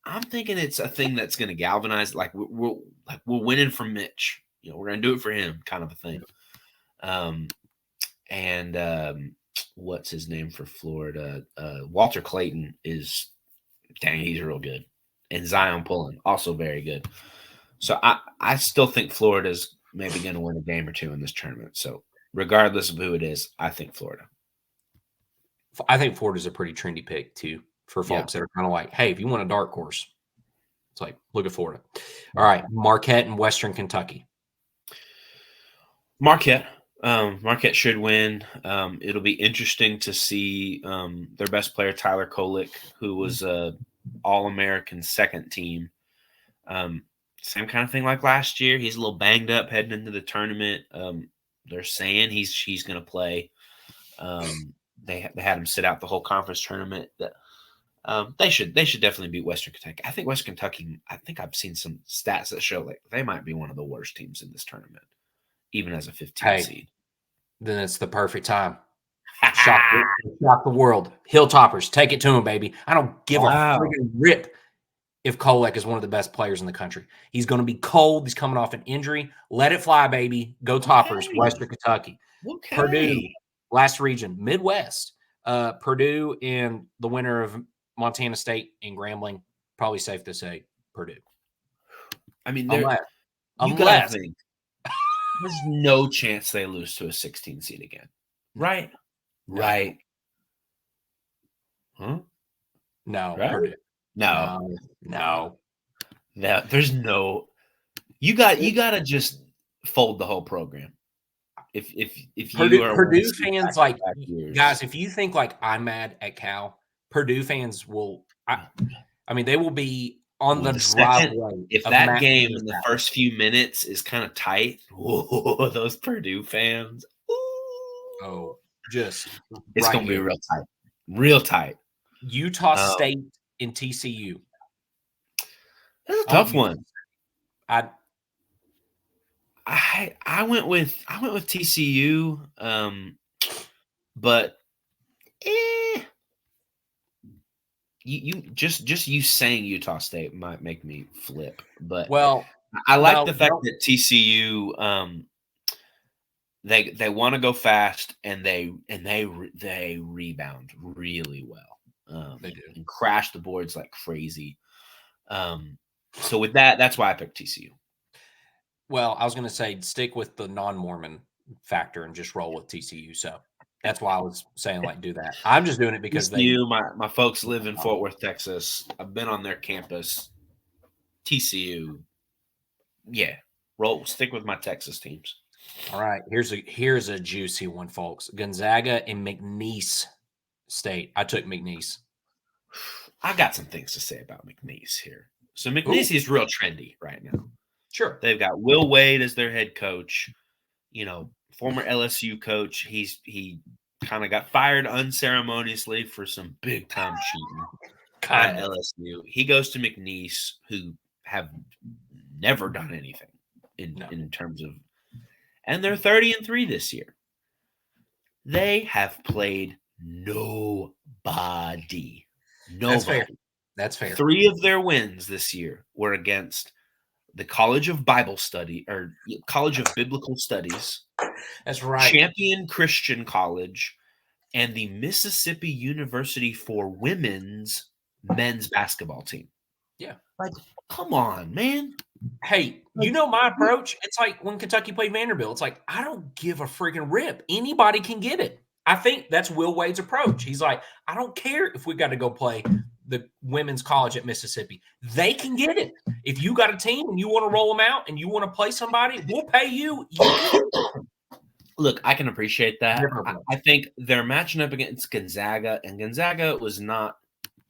I'm thinking it's a thing that's going to galvanize. Like we're winning for Mitch. We're going to do it for him, kind of a thing. What's his name for Florida? Walter Clayton he's real good. And Zion Pullen, also very good. So I still think Florida's maybe going to win a game or 2 in this tournament. So regardless of who it is, I think Florida. I think Florida's a pretty trendy pick too for folks that are kind of like, hey, if you want a dark horse, it's like, look at Florida. All right, Marquette and Western Kentucky. Marquette should win. It'll be interesting to see their best player, Tyler Kolek, who was All-American second team. Same kind of thing like last year. He's a little banged up heading into the tournament. They're saying he's going to play. They had him sit out the whole conference tournament. They should definitely beat Western Kentucky. I think Western Kentucky. I think I've seen some stats that show like they might be one of the worst teams in this tournament, even as a 15 seed. Then it's the perfect time. Shock the world. Hilltoppers, take it to him, baby. I don't give a friggin' rip if Kolek is one of the best players in the country. He's going to be cold. He's coming off an injury. Let it fly, baby. Go Toppers, Western Kentucky. Purdue, last region, Midwest. Purdue and the winner of Montana State and Grambling, probably safe to say Purdue. I mean, unless think, there's no chance they lose to a 16 seed again. Right? No. Right. Huh? No, right? Purdue. No. There's no. You got to just fold the whole program. If Purdue fans like guys, if you think like I'm mad at Cal, Purdue fans will. I mean, they will be on the driveway. If that game in the first few minutes is kind of tight, those Purdue fans. Oh, just it's going to be real tight. Real tight. Utah State and TCU. That's a tough one. I went with TCU, but you just you saying Utah State might make me flip. But I like the fact that TCU They want to go fast, and they rebound really well. They do. And crash the boards like crazy. So with that, that's why I picked TCU. Well, I was going to say stick with the non-Mormon factor and just roll with TCU. So that's why I was saying do that. I'm just doing it because TCU, my folks live in Fort Worth, Texas. I've been on their campus. TCU, yeah, stick with my Texas teams. All right, here's a juicy one, folks. Gonzaga and McNeese State. I took McNeese. I got some things to say about McNeese here. So McNeese is real trendy right now. Sure. They've got Will Wade as their head coach, former LSU coach. He kind of got fired unceremoniously for some big time cheating at LSU. He goes to McNeese, who have never done anything in terms of, and they're 30-3 this year. They have played nobody. That's fair. 3 of their wins this year were against the College of Bible Study or College of Biblical Studies. That's right. Champion Christian College and the Mississippi University for Women's men's basketball team. Yeah. Come on, man. Hey, my approach? It's like when Kentucky played Vanderbilt. It's like, I don't give a freaking rip. Anybody can get it. I think that's Will Wade's approach. He's like, I don't care if we got to go play the women's college at Mississippi. They can get it. If you got a team and you want to roll them out and you want to play somebody, we'll pay you. Look, I can appreciate that. I think they're matching up against Gonzaga, and Gonzaga was not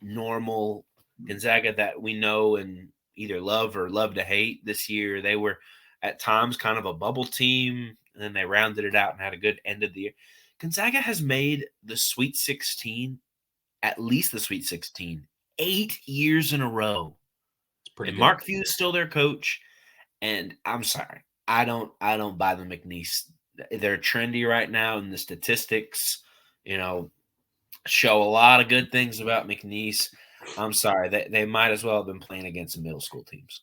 normal Gonzaga that we know and either love or love to hate this year. They were at times kind of a bubble team, and then they rounded it out and had a good end of the year. Gonzaga has made the Sweet 16, at least the Sweet 16, 8 years in a row. It's pretty and good. Mark Few is still their coach, and I'm sorry, I don't buy the McNeese. They're trendy right now, and the statistics, show a lot of good things about McNeese. I'm sorry, they might as well have been playing against some middle school teams.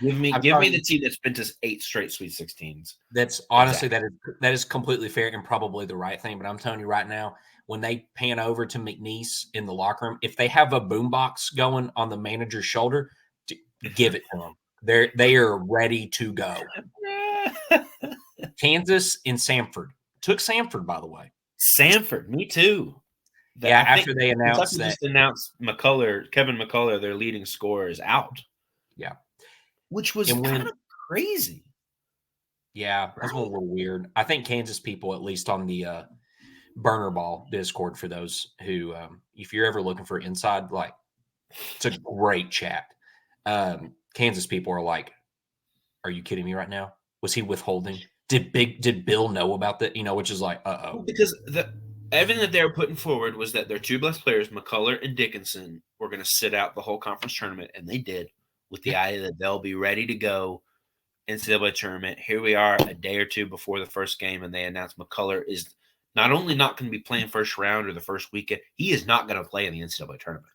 Give me the team that's been to 8 straight Sweet 16s. That's honestly that is completely fair and probably the right thing. But I'm telling you right now, when they pan over to McNeese in the locker room, if they have a boombox going on the manager's shoulder, give it to them. They are ready to go. Kansas and Samford. Took Samford, by the way. Samford, me too. After they announced that. Just announced Kevin McCullough, their leading scorer, is out. Yeah. Which was kind of crazy. Yeah, that's a little weird. I think Kansas people, at least on the Burner Ball Discord, for those who, if you're ever looking for inside, it's a great chat. Kansas people are like, are you kidding me right now? Was he withholding? Did Bill know about that? Which is like, uh-oh. Because everything that they were putting forward was that their 2 best players, McCullough and Dickinson, were going to sit out the whole conference tournament, and they did, with the idea that they'll be ready to go NCAA tournament. Here we are a day or two before the first game, and they announced McCullough is not only not going to be playing first round or the first weekend, he is not going to play in the NCAA tournament.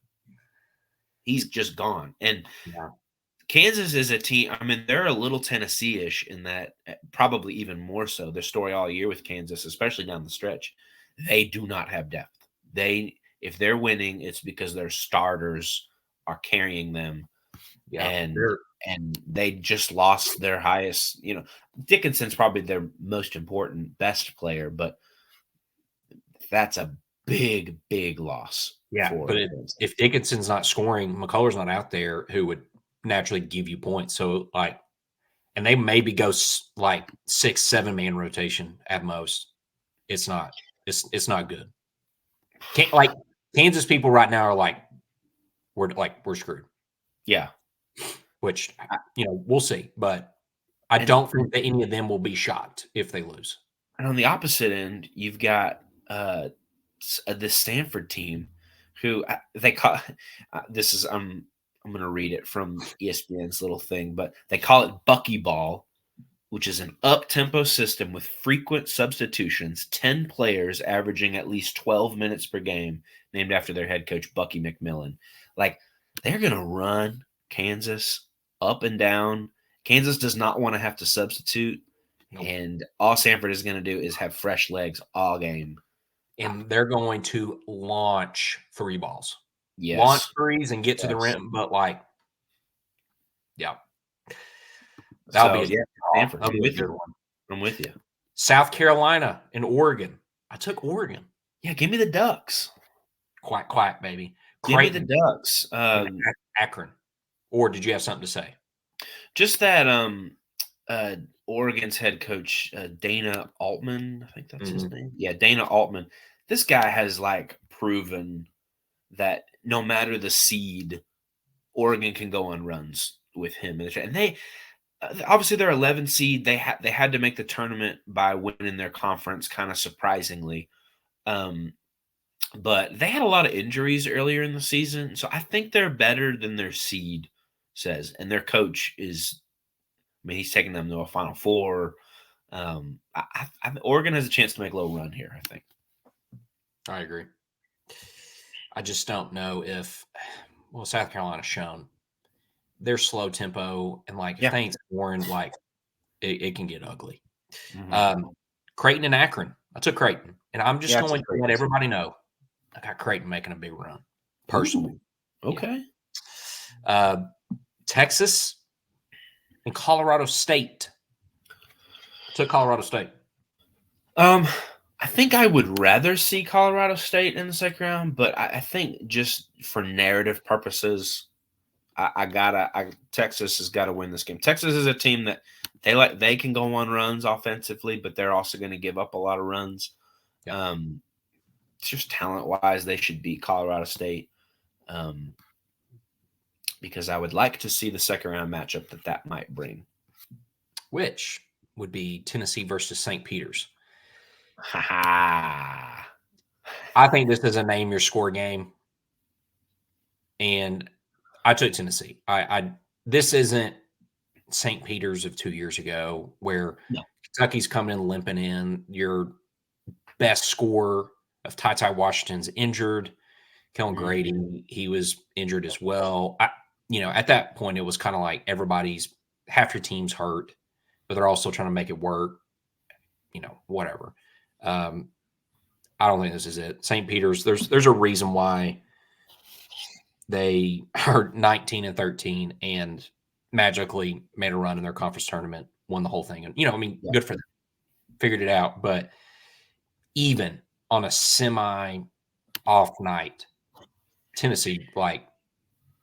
He's just gone. And Kansas is a team, they're a little Tennessee-ish in that, probably even more so, their story all year with Kansas, especially down the stretch. They do not have depth. If they're winning, it's because their starters are carrying them. Yeah, and they just lost their highest, Dickinson's probably their most important, best player, but that's a big, big loss. Yeah, but if Dickinson's not scoring, McCullough's not out there, who would naturally give you points. So, and they maybe go 6-7 man rotation at most. It's not good. Kansas people right now are we're screwed. Yeah. Which, we'll see. But I don't think that any of them will be shocked if they lose. And on the opposite end, you've got the Stanford team, who they call this is I'm going to read it from ESPN's little thing, but they call it Buckyball, which is an up-tempo system with frequent substitutions, 10 players averaging at least 12 minutes per game, named after their head coach, Bucky McMillan. They're going to run Kansas up and down. Kansas does not want to have to substitute. Nope. And all Sanford is going to do is have fresh legs all game. And they're going to launch 3 balls. Yes. Launch threes and get to the Yes. rim, but like, yeah. That'll be Stanford. that'll be a good one. I'm with you. South Carolina and Oregon. I took Oregon. Yeah, give me the Ducks. Quack, quack, baby. Give me the Ducks. Akron. Or did you have something to say? Just that Oregon's head coach, Dana Altman, I think that's his name. Yeah, Dana Altman. This guy has like proven that no matter the seed, Oregon can go on runs with him. And they obviously they're 11 seed. They had to make the tournament by winning their conference, kind of surprisingly. But they had a lot of injuries earlier in the season, so I think they're better than their seed says. And their coach is, I mean, he's taking them to a Final Four. Oregon has a chance to make a little run here, I think. I agree. I just don't know if, well, South Carolina's shown their slow tempo and like if they ain't scoring, like it can get ugly. Creighton and Akron. I took Creighton, and I'm just going to let everybody know I got Creighton making a big run personally. Ooh, okay. Yeah. Texas and Colorado State. Took Colorado State. I think I would rather see Colorado State in the second round, but I think just for narrative purposes, Texas has got to win this game. Texas is a team that they can go on runs offensively, but they're also going to give up a lot of runs. Yeah. Just talent wise, they should beat Colorado State. Because I would like to see the second round matchup that might bring, which would be Tennessee versus St. Peter's. I think this is a name your score game, and I took Tennessee. This isn't St. Peter's of 2 years ago where Kentucky's coming in limping in. Your best scorer of Ty Washington's injured. Kellen Grady, he was injured as well. At that point, it was kind of like half your team's hurt, but they're also trying to make it work. Whatever. I don't think this is it. St. Peter's, there's a reason why they are 19-13 and magically made a run in their conference tournament, won the whole thing. And, good for them. Figured it out. But even on a semi-off night, Tennessee,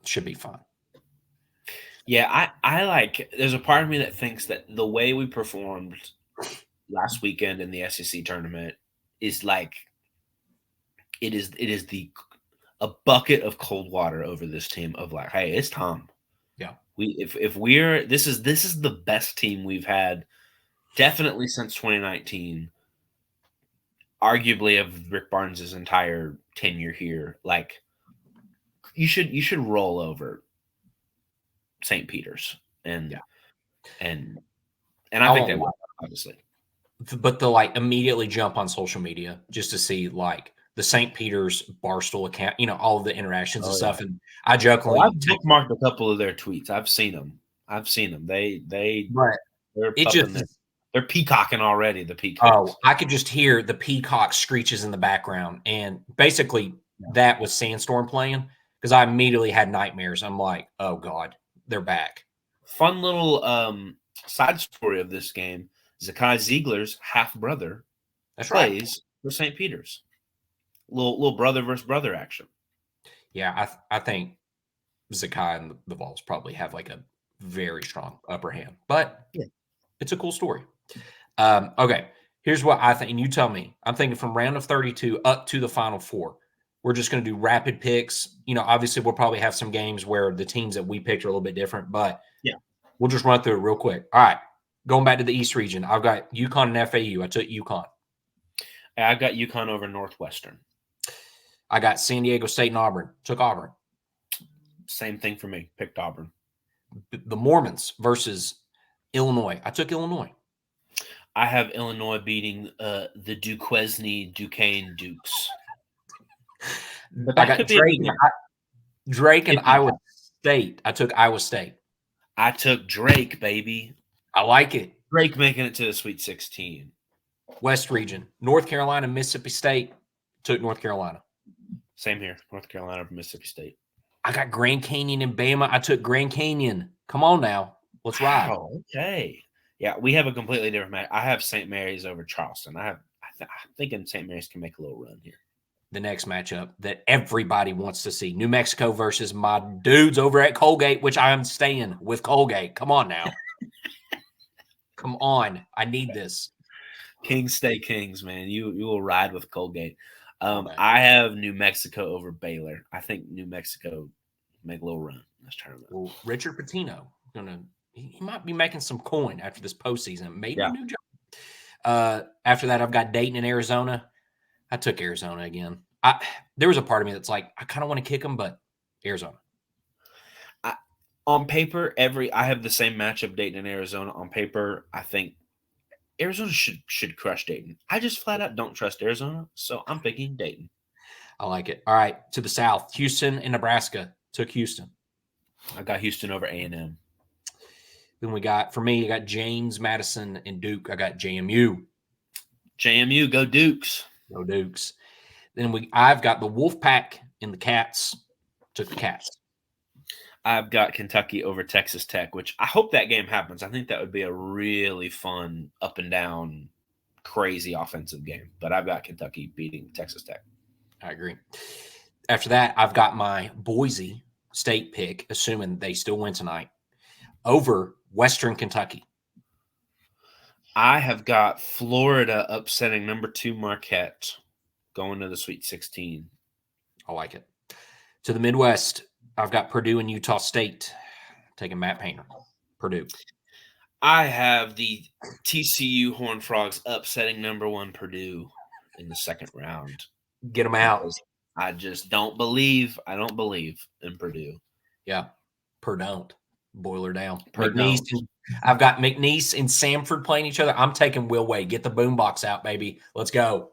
should be fine. Yeah, I like – there's a part of me that thinks that the way we performed last weekend in the SEC tournament is like it is a bucket of cold water over this team of like, hey, it's Tom. Yeah. This is the best team we've had definitely since 2019, arguably of Rick Barnes' entire tenure here. Like you should roll over St. Peter's and I think they will, obviously. But to immediately jump on social media just to see the St. Peter's Barstool account, all of the interactions and stuff. And I jokingly I've bookmarked a couple of their tweets. I've seen them. They're peacocking already. The peacocks. Oh, I could just hear the peacock screeches in the background, and basically that was Sandstorm playing because I immediately had nightmares. I'm like, oh God, they're back. Fun little side story of this game. Zakai Ziegler's half brother plays for St. Peter's. Little brother versus brother action. Yeah, I think Zakai and the Vols probably have a very strong upper hand, but it's a cool story. Okay, here's what I think, and you tell me. I'm thinking from round of 32 up to the Final Four. We're just going to do rapid picks. Obviously we'll probably have some games where the teams that we picked are a little bit different, but we'll just run through it real quick. All right. Going back to the East region, I've got UConn and FAU. I took UConn. I've got UConn over Northwestern. I got San Diego State and Auburn. Took Auburn. Same thing for me. Picked Auburn. The Mormons versus Illinois. I took Illinois. I have Illinois beating the Duquesne Dukes. I got Drake and Iowa State. I took Iowa State. I took Drake, baby. I like it. Drake making it to the Sweet 16. West region, North Carolina, Mississippi State. Took North Carolina. Same here. North Carolina from Mississippi State. I got Grand Canyon and Bama. I took Grand Canyon. Come on now. Let's ride. Oh, okay. Yeah, we have a completely different match. I have St. Mary's over Charleston. I'm thinking St. Mary's can make a little run here. The next matchup that everybody wants to see. New Mexico versus my dudes over at Colgate, which I am staying with Colgate. Come on now. Come on. I need this. Kings stay kings, man. You will ride with Colgate. I have New Mexico over Baylor. I think New Mexico make a little run in this tournament. Well, Richard Pitino, he might be making some coin after this postseason. Maybe a new job. After that, I've got Dayton and Arizona. I took Arizona again. There was a part of me that's like, I kind of want to kick them, but Arizona. On paper, I have the same matchup, Dayton and Arizona. On paper, I think Arizona should crush Dayton. I just flat out don't trust Arizona, so I'm picking Dayton. I like it. All right, to the south, Houston and Nebraska. Took Houston. I got Houston over A&M. Then I got James, Madison, and Duke. I got JMU. JMU, go Dukes. Go Dukes. Then I've got the Wolfpack and the Cats. Took the Cats. I've got Kentucky over Texas Tech, which I hope that game happens. I think that would be a really fun, up and down, crazy offensive game. But I've got Kentucky beating Texas Tech. I agree. After that, I've got my Boise State pick, assuming they still win tonight, over Western Kentucky. I have got Florida upsetting number 2 Marquette, going to the Sweet 16. I like it. To the Midwest, I've got Purdue and Utah State. Taking Matt Painter. Purdue. I have the TCU Horned Frogs upsetting number 1 Purdue in the second round. Get them out. I just don't believe. I don't believe in Purdue. Yeah. Don't. Boiler down. McNeese. I've got McNeese and Samford playing each other. I'm taking Will Wade. Get the boombox out, baby. Let's go.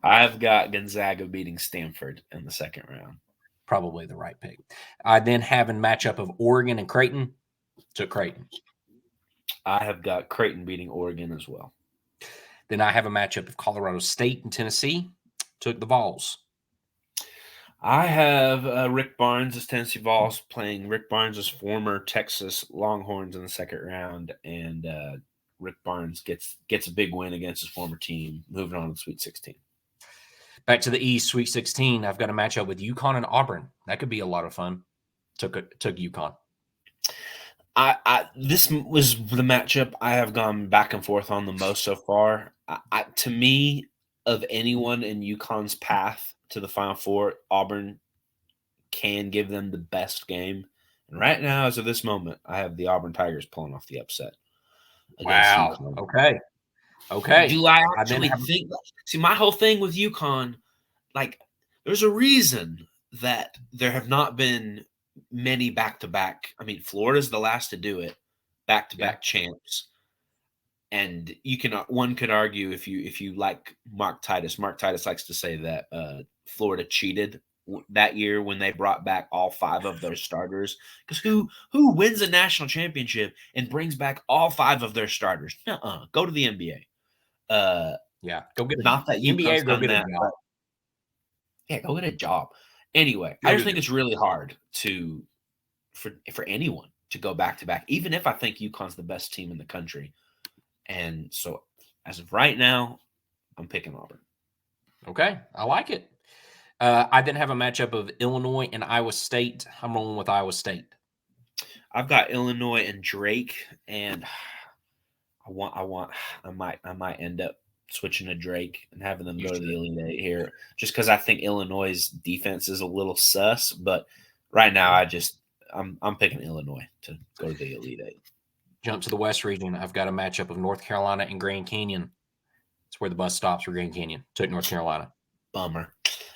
I've got Gonzaga beating Stanford in the second round. Probably the right pick. I then have a matchup of Oregon and Creighton. Took Creighton. I have got Creighton beating Oregon as well. Then I have a matchup of Colorado State and Tennessee. Took the Vols. I have Rick Barnes as Tennessee Vols playing Rick Barnes' former Texas Longhorns in the second round, and Rick Barnes gets a big win against his former team, moving on to the Sweet 16. Back to the East, Sweet 16. I've got a matchup with UConn and Auburn. That could be a lot of fun. Took UConn. This was the matchup I have gone back and forth on the most so far. To me, of anyone in UConn's path to the Final Four, Auburn can give them the best game. And right now, as of this moment, I have the Auburn Tigers pulling off the upset. Wow. UConn. Okay. Do I actually think – see, my whole thing with UConn, like, there's a reason that there have not been many back-to-back. I mean, Florida's the last to do it, back-to-back champs. And one could argue if you like Mark Titus likes to say that Florida cheated that year when they brought back all 5 of their starters. Because who wins a national championship and brings back all 5 of their starters? Go to the NBA. Go get not that NBA. Go get a job. Go get a job. Anyway, I just think it's really hard for anyone to go back to back, even if I think UConn's the best team in the country. And so, as of right now, I'm picking Auburn. Okay, I like it. I then have a matchup of Illinois and Iowa State. I'm rolling with Iowa State. I've got Illinois and Drake, and I might end up switching to Drake and having them go to the Elite Eight here, just because I think Illinois' defense is a little sus. But right now, I'm picking Illinois to go to the Elite Eight. Jump to the West region. I've got a matchup of North Carolina and Grand Canyon. It's where the bus stops for Grand Canyon. Took North Carolina. Bummer.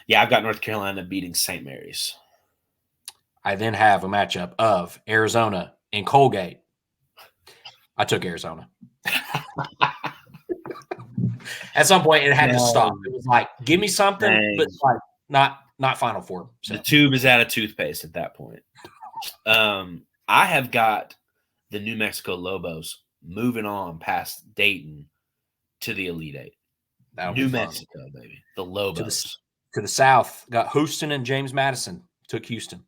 Yeah, I've got North Carolina beating St. Mary's. I then have a matchup of Arizona and Colgate. I took Arizona. At some point, it had to stop. It was like, give me something, but like not Final Four. So. The tube is out of toothpaste at that point. I have got the New Mexico Lobos moving on past Dayton to the Elite Eight. That'll New be fun. Mexico, baby. The Lobos. To the south, got Houston and James Madison. Took Houston.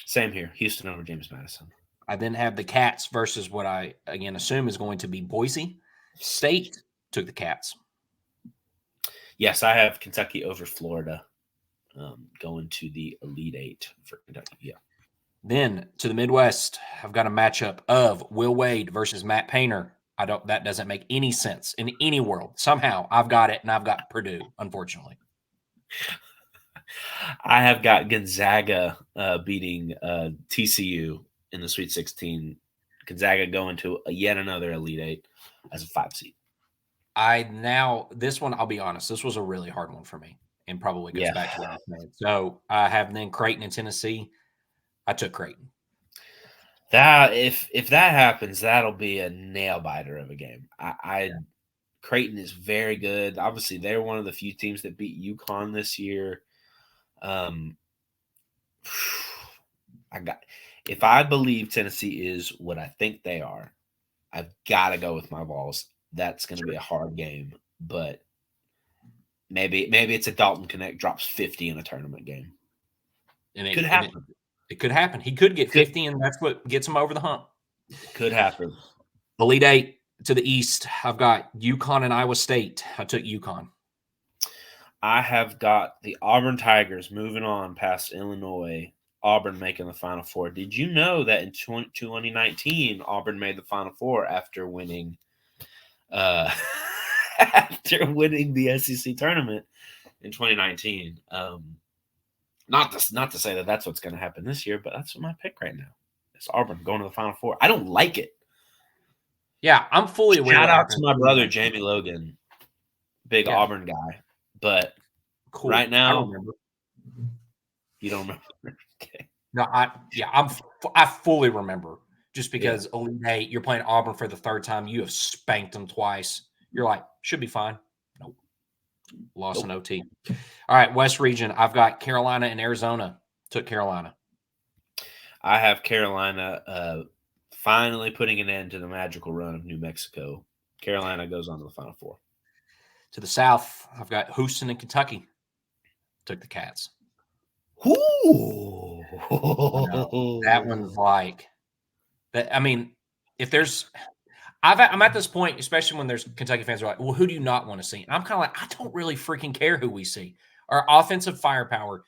Same here. Houston over James Madison. I then have the Cats versus what I, again, assume is going to be Boise State. Took the Cats. Yes, I have Kentucky over Florida going to the Elite Eight for Kentucky. Yeah. Then to the Midwest, I've got a matchup of Will Wade versus Matt Painter. That doesn't make any sense in any world. Somehow I've got it, and I've got Purdue, unfortunately. I have got Gonzaga beating TCU in the Sweet 16. Gonzaga going to yet another Elite Eight as a 5 seed. This one, I'll be honest, this was a really hard one for me, and probably goes back to what I said. So I have then Creighton and Tennessee. I took Creighton. That if that happens, that'll be a nail biter of a game. Creighton is very good. Obviously, they're one of the few teams that beat UConn this year. If I believe Tennessee is what I think they are, I've got to go with my Vols. That's going to be a hard game, but maybe it's a Dalton Connect drops 50 in a tournament game. And it could happen. It could happen. He could get 50, and that's what gets him over the hump. Could happen. Elite Eight to the east, I've got UConn and Iowa State. I took UConn. I have got the Auburn Tigers moving on past Illinois. Auburn making the Final Four. Did you know that in 2019, Auburn made the Final Four after winning the SEC tournament in 2019? Not to say that that's what's going to happen this year, but that's my pick right now. It's Auburn going to the Final Four. I don't like it. Yeah, I'm fully aware. Shout out to my brother Jamie Logan, big Auburn guy. But cool. Right now, I don't remember. You don't remember? Okay. No, I fully remember. Just because Elite Eight, you're playing Auburn for the third time, you have spanked them twice. You're like, should be fine. Nope. Lost in OT. All right, West Region. I've got Carolina and Arizona. Took Carolina. I have Carolina finally putting an end to the magical run of New Mexico. Carolina goes on to the Final Four. To the south, I've got Houston and Kentucky. Took the Cats. Ooh. That one's like that. I mean, if there's I'm at this point, especially when there's Kentucky fans are like, well, who do you not want to see? And I'm kind of like, I don't really freaking care who we see. Our offensive firepower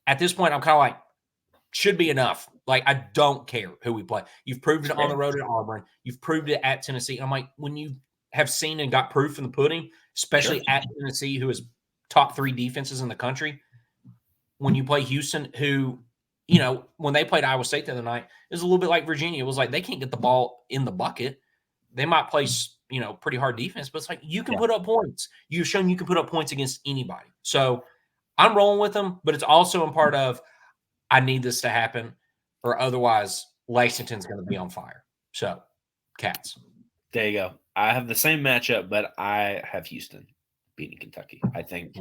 at this point, I'm kind of like, should be enough. Like, I don't care who we play. You've proved it on the road at Auburn. You've proved it at Tennessee. I'm like, when you have seen and got proof in the pudding, especially at Tennessee, who is top 3 defenses in the country, when you play Houston, who, you know, when they played Iowa State the other night, it was a little bit like Virginia. It was like they can't get the ball in the bucket. They might play, you know, pretty hard defense, but it's like you can put up points. You've shown you can put up points against anybody. So I'm rolling with them, but it's also in part of I need this to happen, or otherwise Lexington's going to be on fire. So, Cats. There you go. I have the same matchup, but I have Houston beating Kentucky. I think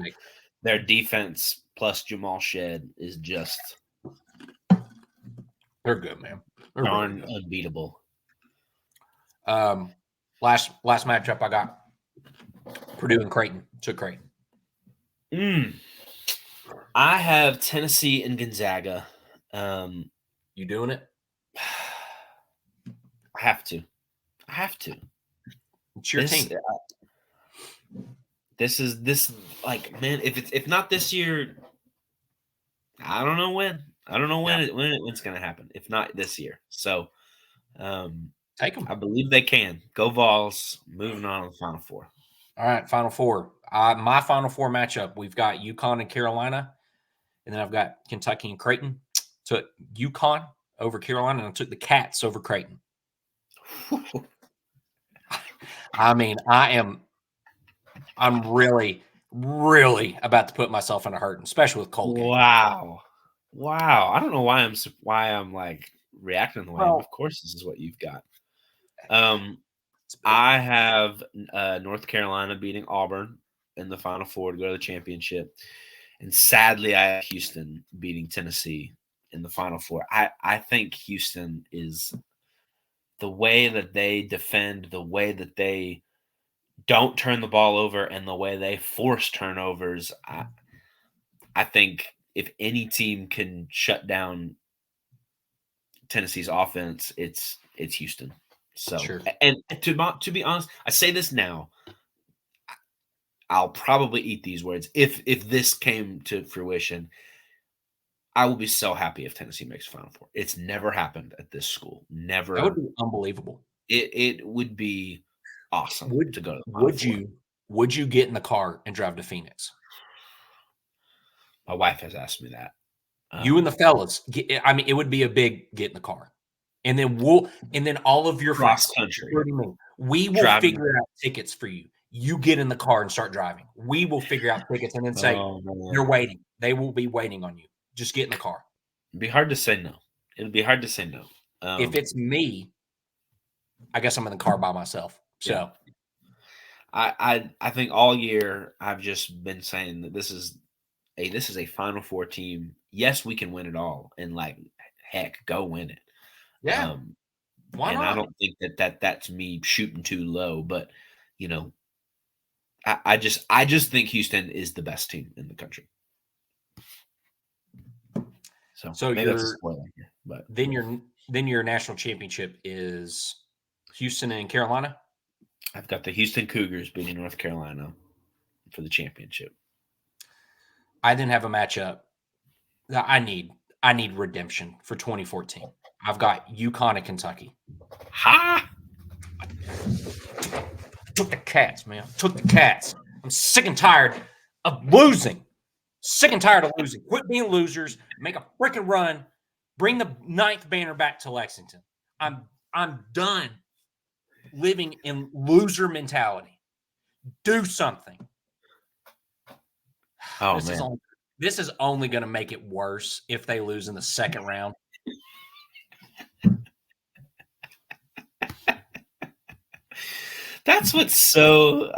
their defense plus Jamal Shed is just they're good, man. They're darn really unbeatable. Last matchup I got Purdue and Creighton. Took Creighton. I have Tennessee and Gonzaga. You doing it? I have to. It's your team. This like, man, if not this year, I don't know when. I don't know when it's going to happen. If not this year, so take them. I believe they can go Vols. Moving on to the Final Four. All right, Final Four. My Final Four matchup. We've got UConn and Carolina, and then I've got Kentucky and Creighton. Took UConn over Carolina, and I took the Cats over Creighton. I mean, I'm really, really about to put myself in a hurt, especially with Colgate. Wow. I don't know why I'm like reacting the way. Of course, this is what you've got. I have North Carolina beating Auburn in the Final Four to go to the championship, and sadly, I have Houston beating Tennessee in the Final Four. I think Houston is the way that they defend, the way that they don't turn the ball over, and the way they force turnovers, I think if any team can shut down Tennessee's offense, it's Houston. So, Sure. and to be honest, I say this now, I'll probably eat these words if this came to fruition. I will be so happy if Tennessee makes Final Four. It's never happened at this school. Never. That would be unbelievable. It would be awesome to go to the Final Four. Would you get in the car and drive to Phoenix? My wife has asked me that. You and the fellas. It would be a big get in the car. And then all of your cross friends, country. We will figure out tickets for you. You get in the car and start driving. We will figure out tickets and then say, you're waiting. They will be waiting on you. Just get in the car. It'd be hard to say no. It'd be hard to say no. If it's me, I guess I'm in the car by myself. So I think all year I've just been saying that this is a Final Four team. Yes, we can win it all. And heck, go win it. Yeah. Why not? I don't think that's me shooting too low, but I just think Houston is the best team in the country. So maybe that's a spoiler here, but then your national championship is Houston and Carolina. I've got the Houston Cougars beating North Carolina for the championship. I didn't have a matchup. I need redemption for 2014. I've got UConn and Kentucky. Ha! Took the Cats, man. Took the Cats. I'm sick and tired of losing. Sick and tired of losing. Quit being losers. Make a freaking run. Bring the 9th banner back to Lexington. I'm done living in loser mentality. Do something. Oh, this is only going to make it worse if they lose in the second round. That's what's so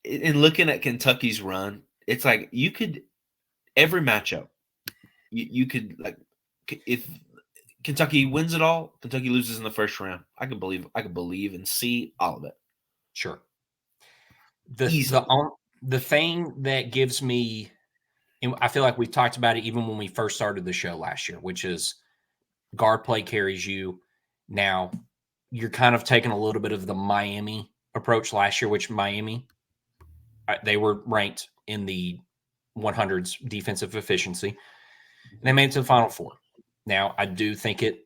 in looking at Kentucky's run, it's you could every matchup you could if Kentucky wins it all, Kentucky loses in the first round. I could believe and see all of it. Sure. The thing that gives me, and I feel like we've talked about it even when we first started the show last year, which is guard play carries you. Now, you're kind of taking a little bit of the Miami approach last year, which Miami, they were ranked in the 100s defensive efficiency. And they made it to the Final Four. Now, I do think it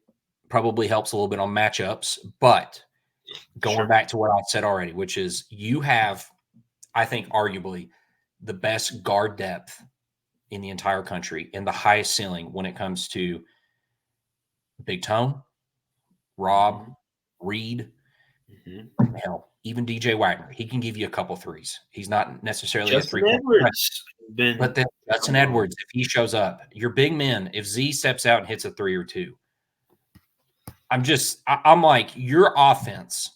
probably helps a little bit on matchups, but going back to what I said already, which is you have, I think, arguably the best guard depth in the entire country and the highest ceiling when it comes to Big Tone, Rob, Reed, hell, even DJ Wagner. He can give you a couple threes. He's not necessarily Justin a Edwards. But then Justin Edwards, if he shows up, your big men, if Z steps out and hits a 3 or 2, I'm like, your offense,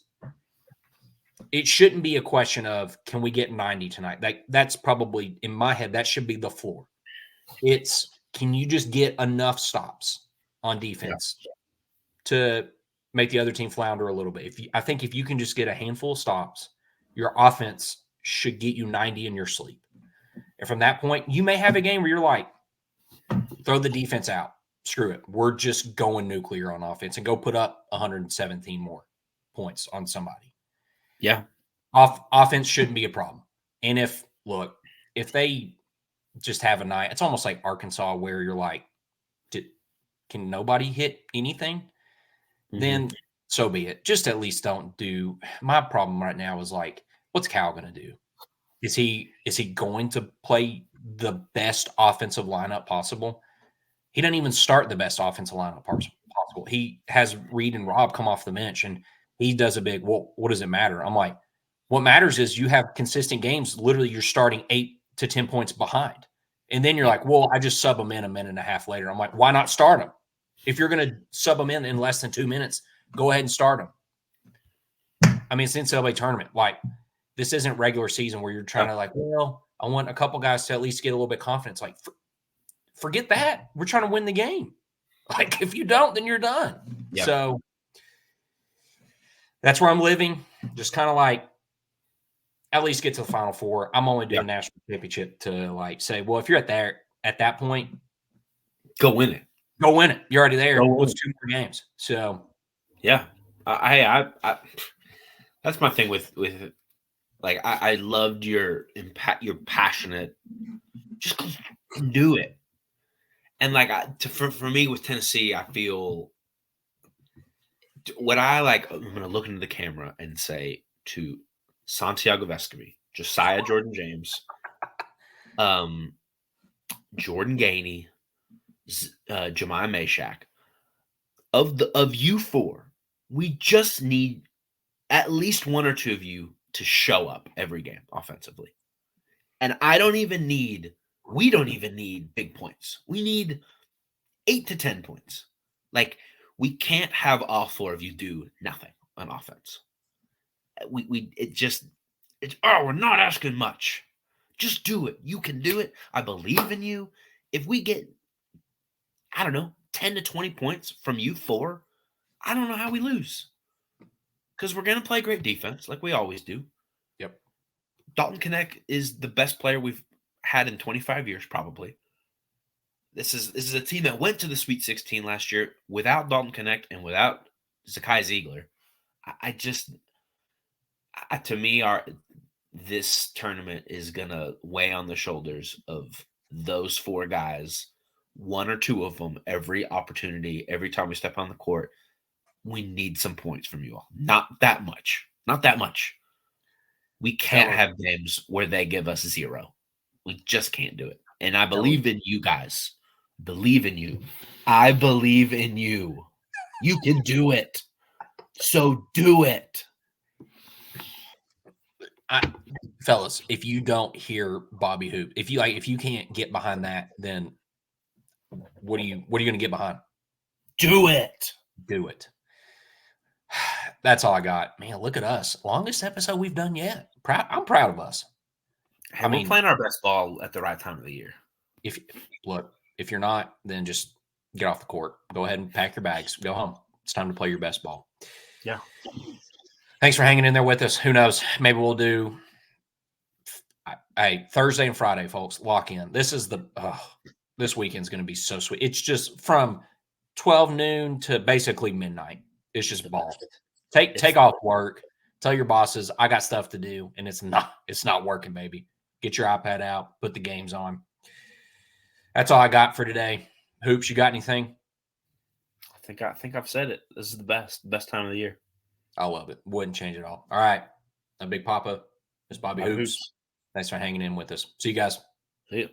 it shouldn't be a question of, can we get 90 tonight? That's probably, in my head, that should be the floor. It's, can you just get enough stops on defense to make the other team flounder a little bit? I think if you can just get a handful of stops, your offense should get you 90 in your sleep. And from that point, you may have a game where you're like, throw the defense out. Screw it. We're just going nuclear on offense and go put up 117 more points on somebody. Yeah. Offense shouldn't be a problem. And if they just have a night, it's almost like Arkansas where you're like, can nobody hit anything? Then so be it. Just at least don't do. My problem right now is what's Cal going to do? Is he going to play the best offensive lineup possible? He doesn't even start the best offensive lineup possible. He has Reed and Rob come off the bench, and he does a big, well, what does it matter? I'm like, what matters is you have consistent games. Literally, you're starting 8 to 10 points behind. And then you're like, well, I just sub them in a minute and a half later. I'm like, why not start them? If you're going to sub them in less than 2 minutes, go ahead and start them. I mean, it's NCAA tournament. This isn't regular season where you're trying to I want a couple guys to at least get a little bit confidence. Forget that. We're trying to win the game. If you don't, then you're done. Yep. So That's where I'm living. Just kind of like at least get to the Final Four. I'm only doing national championship to like say, well, if you're at that point, go win it. Go win it. You're already there. Go What's win 2 more games? So yeah, I that's my thing with like I loved your impact. You're passionate. Just do it. And like for me with Tennessee, I feel what I like. I'm gonna look into the camera and say to Santiago Vescovi, Josiah Jordan James, Jordan Gainey, Jemiah Mashak. Of you four, we just need at least one or two of you to show up every game offensively. And we don't even need big points. We need 8 to 10 points. Like, we can't have all four of you do nothing on offense. We're not asking much. Just do it. You can do it. I believe in you. If we get, I don't know, 10 to 20 points from you four, I don't know how we lose. Because we're going to play great defense like we always do. Yep. Dalton Knecht is the best player we've had in 25 years, probably. This is a team that went to the Sweet 16 last year without Dalton Knecht and without Zakai Ziegler. To me, this tournament is going to weigh on the shoulders of those four guys, one or two of them, every opportunity, every time we step on the court. We need some points from you all. Not that much. Not that much. We can't have games where they give us 0. We just can't do it. And I believe in you guys. Believe in you. I believe in you. You can do it. So do it. Fellas, if you don't hear Bobby Hoop, if you can't get behind that, then what are you going to get behind? Do it. Do it. That's all I got. Man, look at us. Longest episode we've done yet. I'm proud of us. Hey, we're playing our best ball at the right time of the year. If you're not, then just get off the court. Go ahead and pack your bags. Go home. It's time to play your best ball. Yeah. Thanks for hanging in there with us. Who knows? Maybe we'll do Thursday and Friday, folks. Lock in. This weekend's going to be so sweet. It's just from 12 noon to basically midnight. It's just ball. Take off work. Tell your bosses I got stuff to do, and it's not working, baby. Get your iPad out. Put the games on. That's all I got for today. Hoops, you got anything? I think I've said it. This is the best time of the year. I love it. Wouldn't change it all. All right. A Big Papa. It's Bobby Hoops. Thanks for hanging in with us. See you guys. See you.